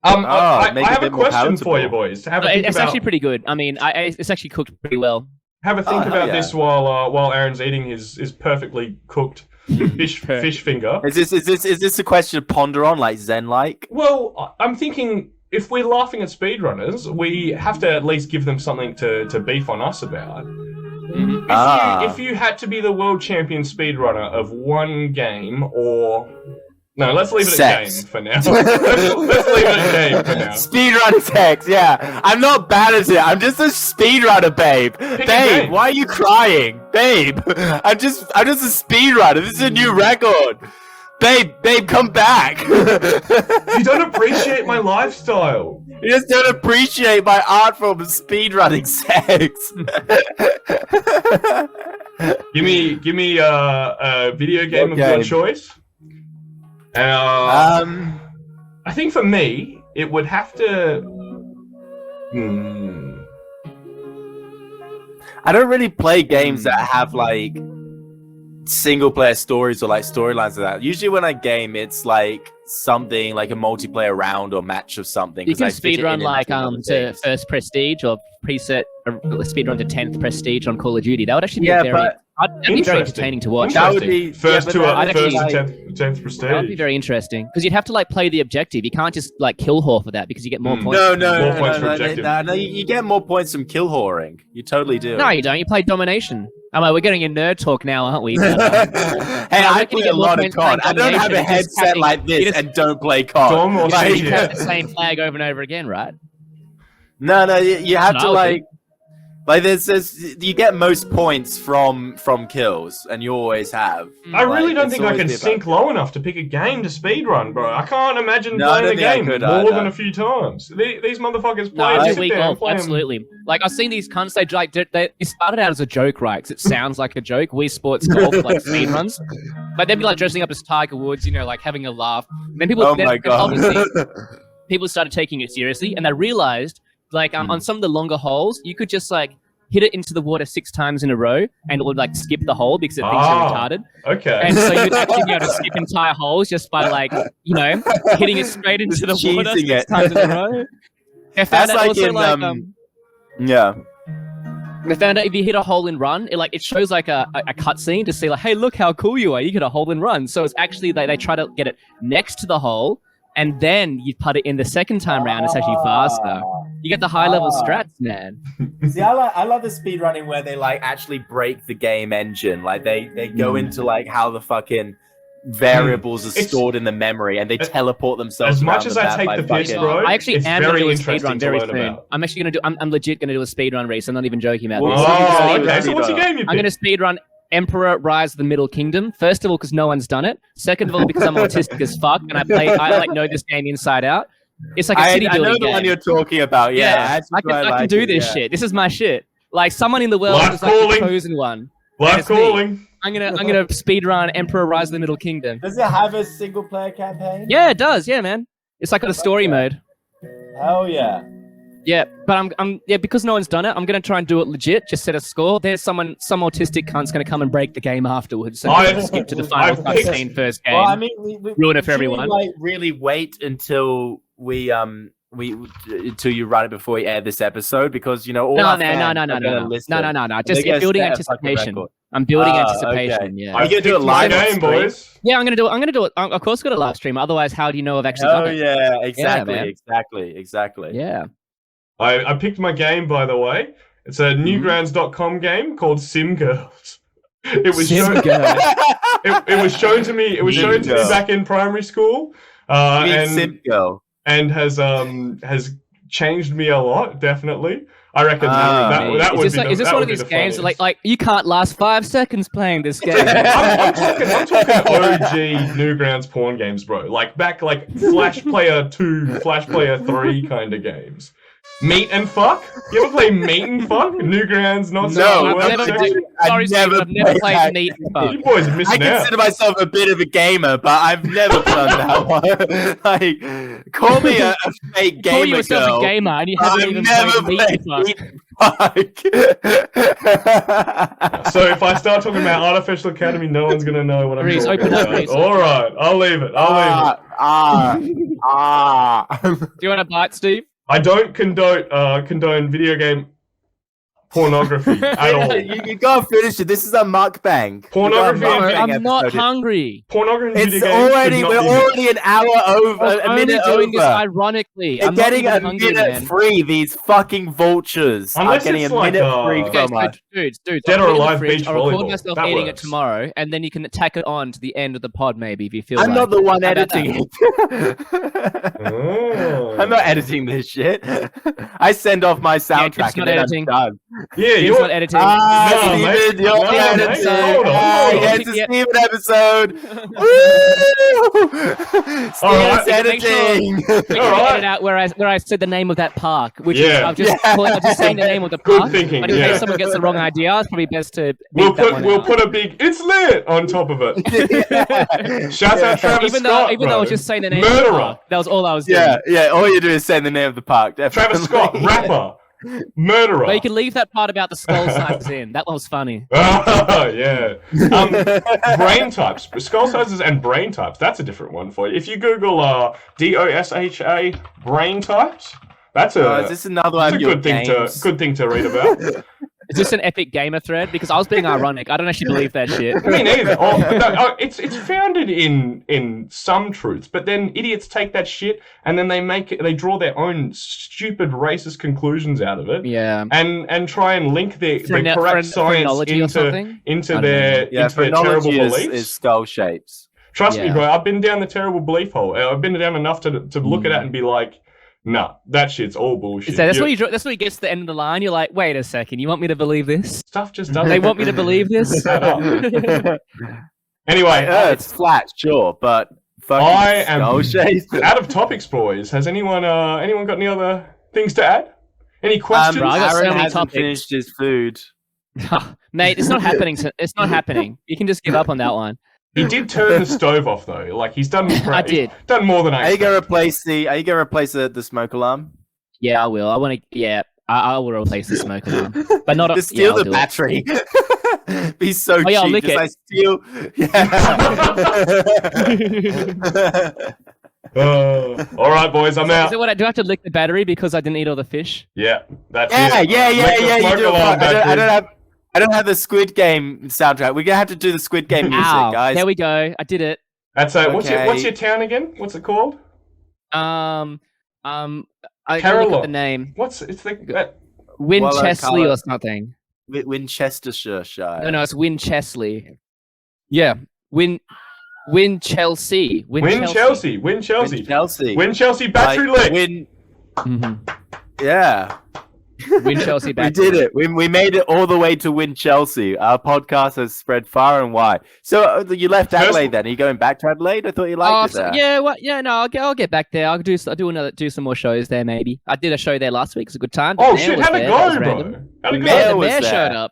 S3: I have a question for you, boys.
S2: It's actually pretty good. I mean, it's actually cooked pretty well.
S3: Have a think about this while Aaron's eating his perfectly cooked fish finger.
S1: Is this a question to ponder on, like Zen-like?
S3: Well, I'm thinking if we're laughing at speedrunners, we have to at least give them something to beef on us about. Mm-hmm. If you had to be the world champion speedrunner of one game or... No, let's leave it at game for now. let's leave it at game for now.
S1: Speedrunner sex, yeah. I'm not bad at it. I'm just a speedrunner, babe. Babe, why are you crying? Babe, I'm just a speedrunner. This is a new record. Babe, come back.
S3: You don't appreciate my lifestyle.
S1: You just don't appreciate my art form of speedrunning sex.
S3: Give me a video game of your choice. I think for me, it would have to.
S1: I don't really play games that have like single player stories or like storylines of that. Usually when I game, it's like something like a multiplayer round or match of something.
S2: You can speedrun like to first prestige or preset speedrun to 10th prestige on Call of Duty. That would actually be that'd be very entertaining to watch.
S1: That would be
S3: first to 10th prestige.
S2: That would be very interesting because you'd have to like play the objective. You can't just like kill whore for that because you get more points.
S1: No, you get more points from kill whoring. You totally do.
S2: No, you don't. You play domination. We're getting a nerd talk now, aren't we?
S1: Hey, I play a lot of COD. I don't have a headset like this and don't play COD.
S2: You have the same flag over and over again, right?
S1: No, you have to like there's you get most points from kills, and you always have.
S3: I really don't think I can sink low enough to pick a game to speedrun, bro. I can't imagine playing a game more than a few times. These motherfuckers play
S2: absolutely. Like I've seen these cunts. They started out as a joke, right? Because it sounds like a joke. Wii Sports Golf, like speedruns, but they'd be like dressing up as Tiger Woods, like having a laugh. And then people, obviously, people started taking it seriously, and they realized. Like on some of the longer holes, you could just like hit it into the water 6 times in a row, and it would like skip the hole because it thinks you're retarded.
S3: Okay.
S2: And so you'd actually be able to skip entire holes just by like hitting it straight into the water 6 times in a row. I found
S1: That's like yeah.
S2: I found out if you hit a hole in run, it shows like a cutscene to see like, hey, look how cool you are. You hit a hole in run. So it's actually they try to get it next to the hole. And then you put it in the second time round. It's actually faster. You get the high level strats, man.
S1: See, I love the speedrunning where they like actually break the game engine. Like they go into like how the fucking variables are
S3: It's-
S1: stored in the memory and they teleport themselves.
S3: As much
S1: around
S3: as
S1: the
S3: I
S1: map
S3: take
S1: by
S3: the piss,
S1: fucking-
S3: bro,
S2: I actually
S3: it's
S2: am going to
S3: very
S2: do a
S3: interesting
S2: speedrun
S3: to
S2: very
S3: learn
S2: soon.
S3: about.
S2: I'm actually going to do. I'm legit going to do a speedrun race. I'm not even joking about
S1: Well,
S2: this.
S1: what do you
S3: Oh,
S1: say
S3: okay.
S1: with
S3: So what's the
S1: speedrun?
S3: game you
S2: I'm going
S3: picked?
S2: to speedrun Emperor Rise of the Middle Kingdom. First of all, because no one's done it. Second of all, because I'm autistic as fuck and I like know this game inside out. It's like a city
S1: I know
S2: building
S1: the
S2: game.
S1: one you're talking about. Yeah, actually
S2: I can
S1: quite like
S2: do
S1: it,
S2: this
S1: yeah.
S2: shit. This is my shit. Like someone in the world
S3: Life
S2: is like
S3: calling.
S2: the chosen one.
S3: Life
S2: it's me.
S3: calling.
S2: I'm gonna speedrun Emperor Rise of the Middle Kingdom.
S1: Does it have a single player campaign?
S2: Yeah, it does. Yeah, man. It's like got a story mode.
S1: Hell yeah.
S2: Yeah, but I'm because no one's done it. I'm gonna try and do it legit. Just set a score. There's some autistic cunt's gonna come and break the game afterwards. So I'm gonna skip to the final
S3: I've picked-
S2: cutscene first game.
S1: Well, I mean,
S2: Ruin it for
S1: should we,
S2: everyone.
S1: like really wait until until you run it before we air this episode, because you know all our fans are gonna listen.
S2: No. Just
S1: They're gonna
S2: building
S1: set a fucking
S2: anticipation.
S1: record.
S2: I'm building
S1: Ah,
S2: anticipation.
S1: okay.
S2: Yeah.
S1: Are you gonna do it
S3: picked my
S1: live on
S3: game,
S1: stream?
S3: boys.
S2: Yeah, I'm gonna do it. Of course, got a live stream. Otherwise, how do you know I've actually
S1: Oh
S2: done it?
S1: yeah, exactly,
S2: man.
S1: exactly.
S2: Yeah.
S3: I picked my game, by the way. It's a newgrounds.com game called Sim Girls. It was
S2: Sim
S3: shown,
S2: Girl.
S3: it was shown to me. It was
S1: Sim
S3: shown to me
S1: Girl.
S3: back in primary school,
S1: You mean
S3: and
S1: Simp Girl.
S3: has changed me a lot. Definitely, I reckon that
S2: Is
S3: would
S2: this,
S3: be
S2: like,
S3: the,
S2: is this
S3: that
S2: one
S3: would
S2: of
S3: be
S2: these
S3: the
S2: games
S3: funniest.
S2: like you can't last 5 seconds playing this game?
S3: I'm talking OG Newgrounds porn games, bro. Like back like Flash Player 2, Flash Player 3 kind of games. Meet and Fuck? You ever play Meet and Fuck? Newgrounds, not so
S1: No,
S3: web
S2: I've never,
S3: section?
S2: sorry, Steve, I've never played
S1: that.
S2: Meat and Fuck.
S3: You boys are
S1: I
S3: missing out.
S1: consider myself a bit of a gamer, but I've never done that one. Like, call me a fake gamer
S2: Call yourself
S1: girl.
S2: a gamer and you haven't
S1: I've
S2: even
S1: never
S2: played Meat and Fuck.
S1: Meat and Fuck.
S3: So if I start talking about Artificial Academy, no one's gonna know what I'm
S2: Reese,
S3: talking
S2: open up,
S3: about.
S2: Reese.
S3: All right, I'll leave it.
S2: Do you want a bite, Steve?
S3: I don't condone video game pornography at all.
S1: You gotta finish it. This is a mukbang.
S3: Pornography
S1: We got a
S3: and
S1: mukbang
S2: I'm not
S1: episode.
S2: hungry.
S3: Pornography
S1: It's
S3: video games
S1: already
S3: should
S1: we're
S3: not be
S1: already an hour over,
S2: I'm
S1: a
S2: only
S1: minute
S2: doing this
S1: over.
S2: ironically.
S1: They're
S2: I'm not
S1: getting
S2: even
S1: a
S2: hungry,
S1: minute
S2: man.
S1: free. These fucking vultures
S3: Unless
S1: are getting
S3: it's
S1: a
S3: like,
S1: minute free
S2: Okay,
S1: from us.
S2: so dudes,
S3: Dead
S2: I'll
S3: or
S2: put it in the
S3: alive
S2: fridge,
S3: beach
S2: I'll record
S3: volleyball.
S2: myself
S3: That
S2: eating
S3: works.
S2: it tomorrow, and then you can tack it on to the end of the pod, maybe if you feel
S1: I'm
S2: like.
S1: not the one
S2: How about
S1: editing it.
S3: Oh.
S1: I'm not editing this shit. I send off my soundtrack
S2: Jim's
S1: and
S2: not
S1: then
S2: editing.
S1: I'm done.
S3: Yeah,
S2: Jim's
S3: you're
S2: not editing.
S3: No,
S1: Steven,
S3: mate.
S1: you're
S3: No,
S1: the
S3: mate.
S1: editor.
S3: Hold on, hold on.
S1: Yeah, it's a
S2: Yeah.
S1: Steven episode. Woo!
S3: All right.
S1: Steven's
S2: Make sure-
S1: editing.
S2: Make sure you
S3: Alright.
S2: edit out where I said the name of that park, which
S3: Yeah.
S2: is I'm just saying the name of the
S3: Good
S2: park.
S3: thinking,
S2: But in
S3: yeah.
S2: case someone gets the wrong idea, it's probably best to
S3: We'll
S2: beat that one
S3: put
S2: out.
S3: a big "It's lit" on top of it. Shout out Travis
S2: even
S3: Scott,
S2: though I
S3: bro.
S2: was just saying the name of the
S3: Murderer.
S2: park. That was all I was doing.
S1: Yeah. All you do is say the name of the park. Definitely.
S3: Travis Scott, rapper, murderer.
S2: But you can leave that part about the skull sizes in. That one was funny.
S3: Oh, yeah. Brain types, skull sizes and brain types. That's a different one for you. If you Google DOSHA brain types, that's
S1: Is this another one
S3: that's a
S1: of your
S3: good thing to read about.
S2: Is this an epic gamer thread? Because I was being ironic. I don't actually believe that shit.
S3: Me neither. It's founded in some truths, but then idiots take that shit and then they draw their own stupid racist conclusions out of it.
S2: Yeah.
S3: And try and link the
S2: Phrenology
S3: correct
S2: or
S3: science
S2: something?
S3: into
S2: I don't
S3: their
S1: Yeah,
S3: into their terrible
S1: phrenology
S3: beliefs.
S1: is skull shapes.
S3: Trust me,
S2: Yeah.
S3: bro. I've been down the terrible belief hole. I've been down enough to look at that and be like, nah, that shit's all bullshit.
S2: So that's what you gets to the end of the line. You're like, wait a second, you want me to believe this?
S3: Stuff just doesn't.
S2: They want me to believe this?
S3: add up. Anyway,
S1: It's flat, sure, but fucking
S3: I am
S1: skull shapes.
S3: out of topics, boys. Has anyone got any other things to add? Any questions?
S2: bro, I got so
S1: Aaron
S2: many
S1: hasn't
S2: topics.
S1: finished his food.
S2: Mate, it's not happening. It's not happening. You can just give up on that one.
S3: He did turn the stove off though. Like he's done.
S2: I did.
S3: He's done more than I.
S1: Are you gonna
S3: expected.
S1: replace the smoke alarm?
S2: Yeah, I will. I want to. Yeah, I will replace the smoke alarm, but not.
S1: Just steal
S2: I'll
S1: the
S2: do it.
S1: battery. Be so
S2: Oh, yeah, I'll
S1: cheap.
S2: lick
S1: Just
S2: it.
S1: like steal. Yeah.
S3: All right, boys, I'm
S2: Is
S3: out.
S2: it what? Do I have to lick the battery because I didn't eat all the fish?
S3: Yeah, that's
S1: Yeah,
S3: it.
S1: yeah.
S3: Lick the
S1: You
S3: smoke
S1: do.
S3: alarm,
S1: I don't have the Squid Game soundtrack. We're gonna have to do the Squid Game music,
S2: Ow!
S1: guys.
S2: There we go. I did it.
S3: That's what's
S1: Okay.
S3: your town again? What's it called?
S2: I gotta look
S3: Carolina.
S2: at the name.
S3: It's like
S2: Winchesley
S1: colour.
S2: or something.
S1: Winchestershire.
S2: No, it's Winchesley. Yeah, Win Chelsea.
S3: Win Chelsea. Win Chelsea.
S1: Win Chelsea.
S3: Win Chelsea battery
S1: Like,
S3: lick.
S1: Yeah.
S2: Win Chelsea
S1: We
S2: battery.
S1: did it. We made it all the way to Win Chelsea. Our podcast has spread far and wide. So you left Adelaide then? Are you going back to Adelaide? I thought you liked it there.
S2: Yeah, no, I'll get back there. I'll do some more shows there maybe. I did a show there last week. It's a good time. The
S3: Oh
S2: mayor
S3: shit,
S2: was
S3: how'd it
S2: there.
S3: go,
S2: That was
S3: bro?
S2: random.
S3: How'd it
S1: The
S3: go?
S1: mayor
S2: The
S1: was
S2: mayor
S1: there.
S2: showed up.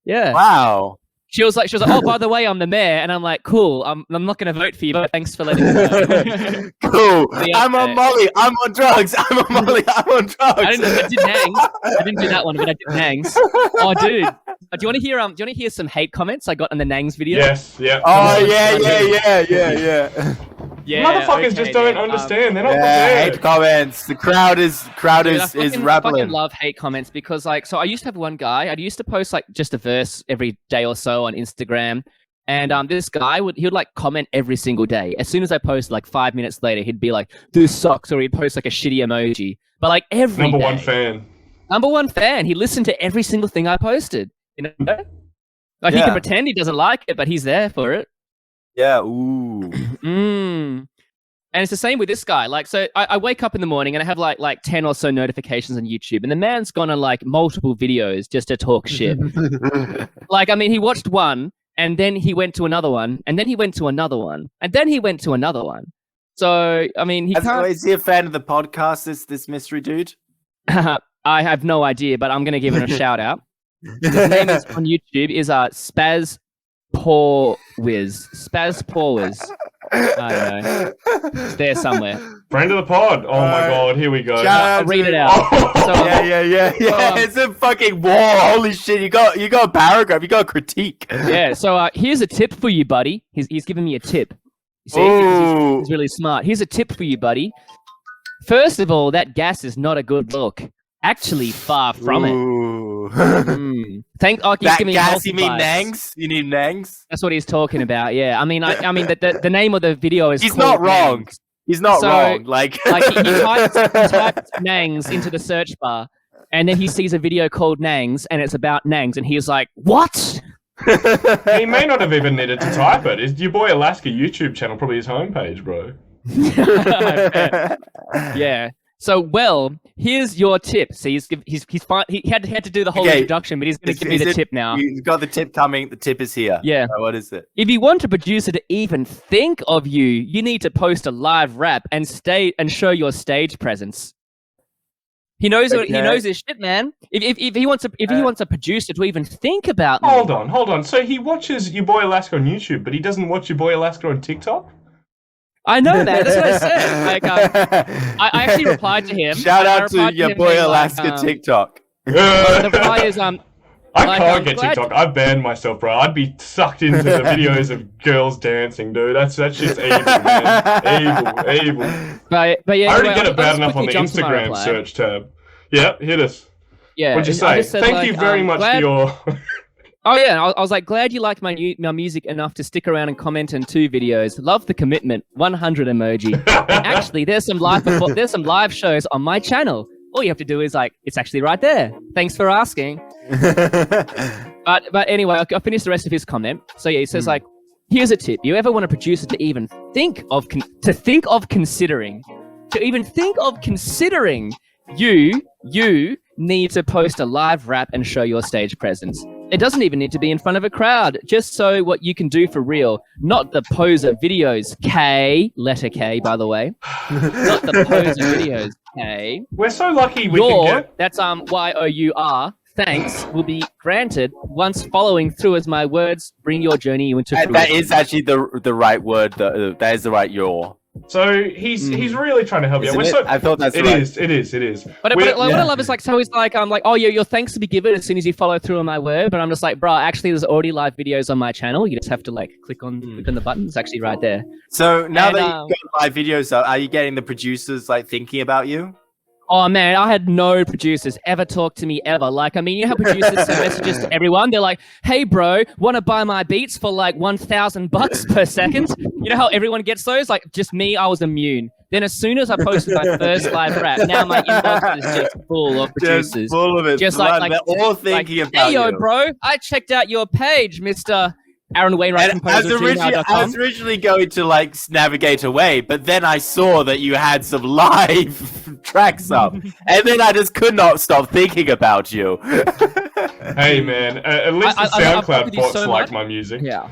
S2: Yeah.
S1: Wow.
S2: She was like, oh, by the way, I'm the mayor, and I'm like, cool. I'm not gonna vote for you, but thanks for letting me know.
S1: Cool.
S2: Yeah,
S1: I'm on Molly. I'm on drugs. I'm on Molly. I'm on drugs.
S2: I did Nangs. I didn't do that one, but I did Nangs. Oh, dude. Do you want to hear some hate comments I got on the Nangs video?
S3: Yes, yeah.
S1: Oh yeah.
S2: Yeah.
S3: Motherfuckers
S2: okay,
S3: just don't
S2: dude.
S3: understand. They're not
S1: Yeah,
S3: prepared.
S1: hate comments. The crowd is
S2: Dude, I
S1: is
S2: fucking
S1: rebelling.
S2: love hate comments because so I used to have one guy. I used to post like just a verse every day or so on Instagram, and this guy he would like comment every single day. As soon as I posted, like 5 minutes later, he'd be like, "This sucks," or he'd post like a shitty emoji. But like every
S3: Number
S2: day.
S3: one fan.
S2: Number one fan. He listened to every single thing I posted. You know, like he
S1: Yeah.
S2: can pretend he doesn't like it, but he's there for it.
S1: Yeah. Ooh.
S2: And it's the same with this guy. Like, so I wake up in the morning and I have like 10 or so notifications on YouTube, and the man's gone on like multiple videos just to talk shit. Like, I mean, he watched one, and then he went to another one, and then he went to another one, and then he went to another one. So, I mean, he can't.
S1: Is he a fan of the podcast? This mystery dude.
S2: I have no idea, but I'm gonna give him a shout out. His name is on YouTube is Spaz Paw Whiz. Spaz Paw Whiz. I don't know. It's there somewhere.
S3: Friend of the pod. Oh my god, here we go.
S2: I'll read it out. So,
S1: Yeah. It's a fucking war. Holy shit! You got a paragraph. You got a critique.
S2: Yeah. So here's a tip for you, buddy. He's giving me a tip. You see,
S1: Ooh.
S2: he's really smart. Here's a tip for you, buddy. First of all, that gas is not a good look. Actually, far from it.
S1: Ooh.
S2: He's
S1: That
S2: giving me
S1: gas?
S2: healthy
S1: You mean
S2: vibes.
S1: Nangs? You need Nangs?
S2: That's what he's talking about. Yeah. I mean, the name of the video is.
S1: He's
S2: called
S1: not wrong.
S2: Nangs.
S1: He's not
S2: So,
S1: wrong. Like
S2: He types Nangs into the search bar, and then he sees a video called Nangs, and it's about Nangs, and he's like, "What?"
S3: He may not have even needed to type it. Is your boy Alaska YouTube channel probably his homepage, bro?
S2: Yeah. So, well, here's your tip. See, he had to do the whole
S1: Okay.
S2: introduction, but he's going to give me the tip now.
S1: You've got the tip coming. The tip is here.
S2: Yeah.
S1: So what is it?
S2: If you want a producer to even think of you, you need to post a live rap and show your stage presence. He knows he knows his shit, man. If he wants a producer to even think about me.
S3: Hold on. So he watches your boy Alaska on YouTube, but he doesn't watch your boy Alaska on TikTok?
S2: I know that. That's what I said. Like, I actually replied to him.
S1: Shout
S2: I
S1: out to
S2: replied to
S1: your
S2: him
S1: boy
S2: being
S1: Alaska
S2: like,
S1: TikTok.
S2: The reply is
S3: I
S2: like,
S3: can't
S2: I'm
S3: get
S2: glad-
S3: TikTok. I banned myself, bro. I'd be sucked into the videos of girls dancing, dude. That shit's evil, man. Evil.
S2: But yeah,
S3: I already
S2: anyway,
S3: get it bad
S2: just
S3: enough on the
S2: quickly jump to my
S3: Instagram
S2: reply.
S3: search tab. Yeah, hit us.
S2: Yeah,
S3: What'd you
S2: I
S3: say?
S2: just said,
S3: Thank you very much for your...
S2: Oh yeah, I was like, glad you liked my music enough to stick around and comment on 2 videos. Love the commitment. 100 emoji. And actually, there's some live shows on my channel. All you have to do is it's actually right there. Thanks for asking. But anyway, I'll finish the rest of his comment. So yeah, he says here's a tip. You ever want a producer to even think of considering, you need to post a live rap and show your stage presence. It doesn't even need to be in front of a crowd, just so what you can do for real, not the poser videos. Letter K, by the way. Not the poser videos, K.
S3: We're so lucky we can get...
S2: That's YOUR. Thanks will be granted once following through as my words bring your journey into fruition.
S1: That is actually the right word. That is the right your.
S3: So he's really trying to help you.
S1: Isn't it? I thought that's
S3: It
S1: right.
S3: is. It is.
S2: But what I love is so he's like, I'm like, oh, your thanks to be given as soon as you follow through on my word. But I'm just like, bro, actually, there's already live videos on my channel. You just have to click on the button. It's actually right there.
S1: So now
S2: And,
S1: that you've got live videos, are you getting the producers thinking about you?
S2: Oh man, I had no producers ever talk to me ever. You know how producers send messages to everyone? They're like, "Hey bro, want to buy my beats for $1,000 per second?" You know how everyone gets those? Just me, I was immune. Then as soon as I posted my first live rap, now my inbox is just full of producers.
S1: Just full of it.
S2: Just
S1: they're all thinking about
S2: hey yo,
S1: you.
S2: bro, I checked out your page, Mr. Aaron Wainwright
S1: And I was originally going to like navigate away, but then I saw that you had some live tracks up, and then I just could not stop thinking about you.
S3: Hey man, at least the SoundCloud bots like my music.
S2: Yeah.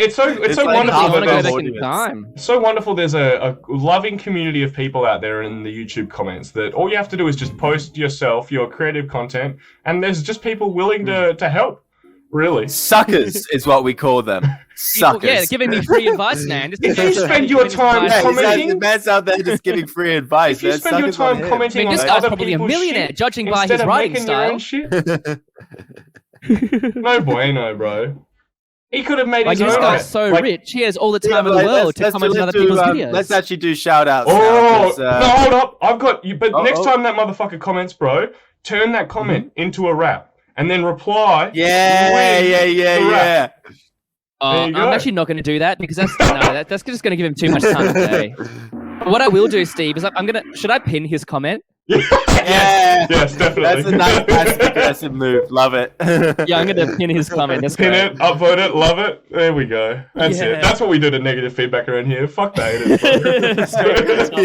S3: It's so
S2: like
S3: wonderful that
S2: there's
S3: so wonderful. There's a loving community of people out there in the YouTube comments that all you have to do is just post yourself, your creative content, and there's just people willing to help. Really,
S1: suckers is what we call them. Suckers.
S2: Yeah, giving me free advice, man.
S3: If you spend your time commenting,
S1: the man's out there just giving free advice.
S3: If you spend your time commenting on
S2: this guy's
S3: other
S2: probably a
S3: people's
S2: millionaire,
S3: shit,
S2: judging by his writing style.
S3: No bueno, bro. He could have made his own.
S2: This guy's so rich. He has all the time in the world to comment on other people's videos.
S1: Let's actually do shout-outs.
S3: Oh, no, hold up. I've got you. But next time that motherfucker comments, bro, turn that comment into a rap. And then reply.
S1: Yeah.
S2: I'm actually not going to do that because that's just going to give him too much time today. What I will do, Steve, is should I pin his comment?
S3: Yes, definitely.
S1: That's a nice passive-aggressive move. Love it.
S2: Yeah, I'm going to pin his comment. That's
S3: pin
S2: great.
S3: it, upvote it, love it. There we go. That's it. That's what we do to negative feedback around here. Fuck that.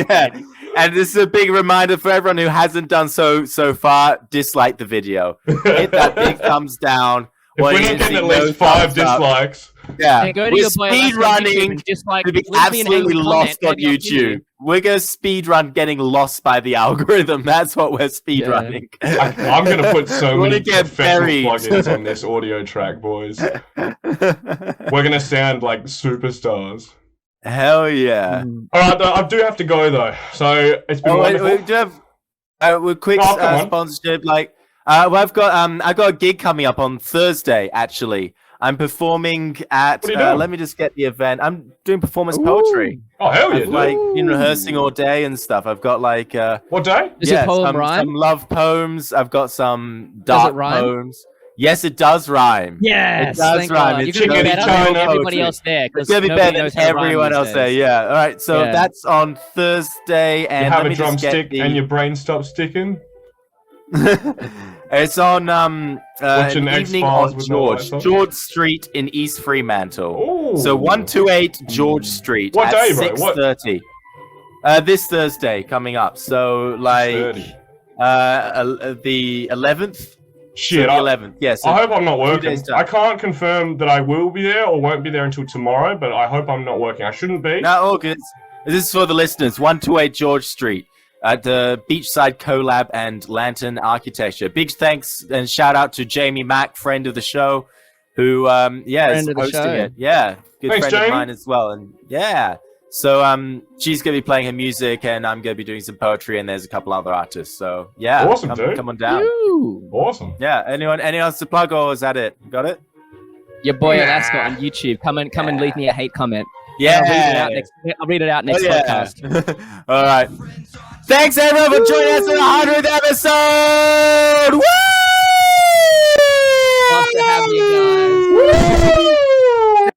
S1: Yeah. And this is a big reminder for everyone who hasn't done so far. Dislike the video. Hit that big thumbs down.
S3: If we're not getting at least 5 dislikes.
S1: Yeah,
S2: go to
S1: we're
S2: your boy
S1: speed running to be absolutely lost on YouTube. We're going to speed run getting lost by the algorithm. That's what we're speed running.
S3: I'm going to put so many professional
S1: buried.
S3: plugins on this audio track, boys. We're going to sound like superstars.
S1: Hell yeah!
S3: All right, I do have to go though. So it's been wonderful.
S1: We do have a quick sponsorship. Like, I've got a gig coming up on Thursday. Actually, I'm performing at.
S3: What are you doing?
S1: Let me just get the event. I'm doing performance poetry.
S3: Oh hell yeah!
S1: I've, like been rehearsing all day and stuff. I've got like
S3: what day?
S2: Is it poem rhyme?
S1: Some love poems. I've got some dark poems. Yes, it does rhyme.
S2: Yes,
S1: it does rhyme.
S2: It's going to be better than everybody else there.
S1: It's going to be better than everyone else there. Yeah. All right. So that's on Thursday, and
S3: you have a drumstick and your brain stops sticking.
S1: It's on an evening on George Street in East Fremantle.
S3: Ooh.
S1: So 128 George Street.
S3: What
S1: at
S3: day, bro?
S1: 6:30. This Thursday coming up. So like the 11th.
S3: Shit,
S1: so the 11th. Yes.
S3: I hope I'm not working. I can't confirm that I will be there or won't be there until tomorrow, but I hope I'm not working. I shouldn't be.
S1: No, all good. This is for the listeners. 128 George Street at the Beachside Collab and Lantern Architecture. Big thanks and shout out to Jamie Mack, friend of the show, who is hosting it. Yeah, good
S3: Thanks,
S1: friend
S3: Jamie.
S1: of mine as well. And yeah. So she's gonna be playing her music, and I'm gonna be doing some poetry, and there's a couple other artists. So yeah,
S3: awesome, dude.
S1: Come on down.
S2: Woo.
S3: Awesome.
S1: Yeah. Anyone else to plug, or is that it? Got it?
S2: Your boy Alaska on YouTube. Come and leave me a hate comment.
S1: Yeah.
S2: I'll read it out next podcast.
S1: All right. Thanks everyone for joining us for the 100th episode.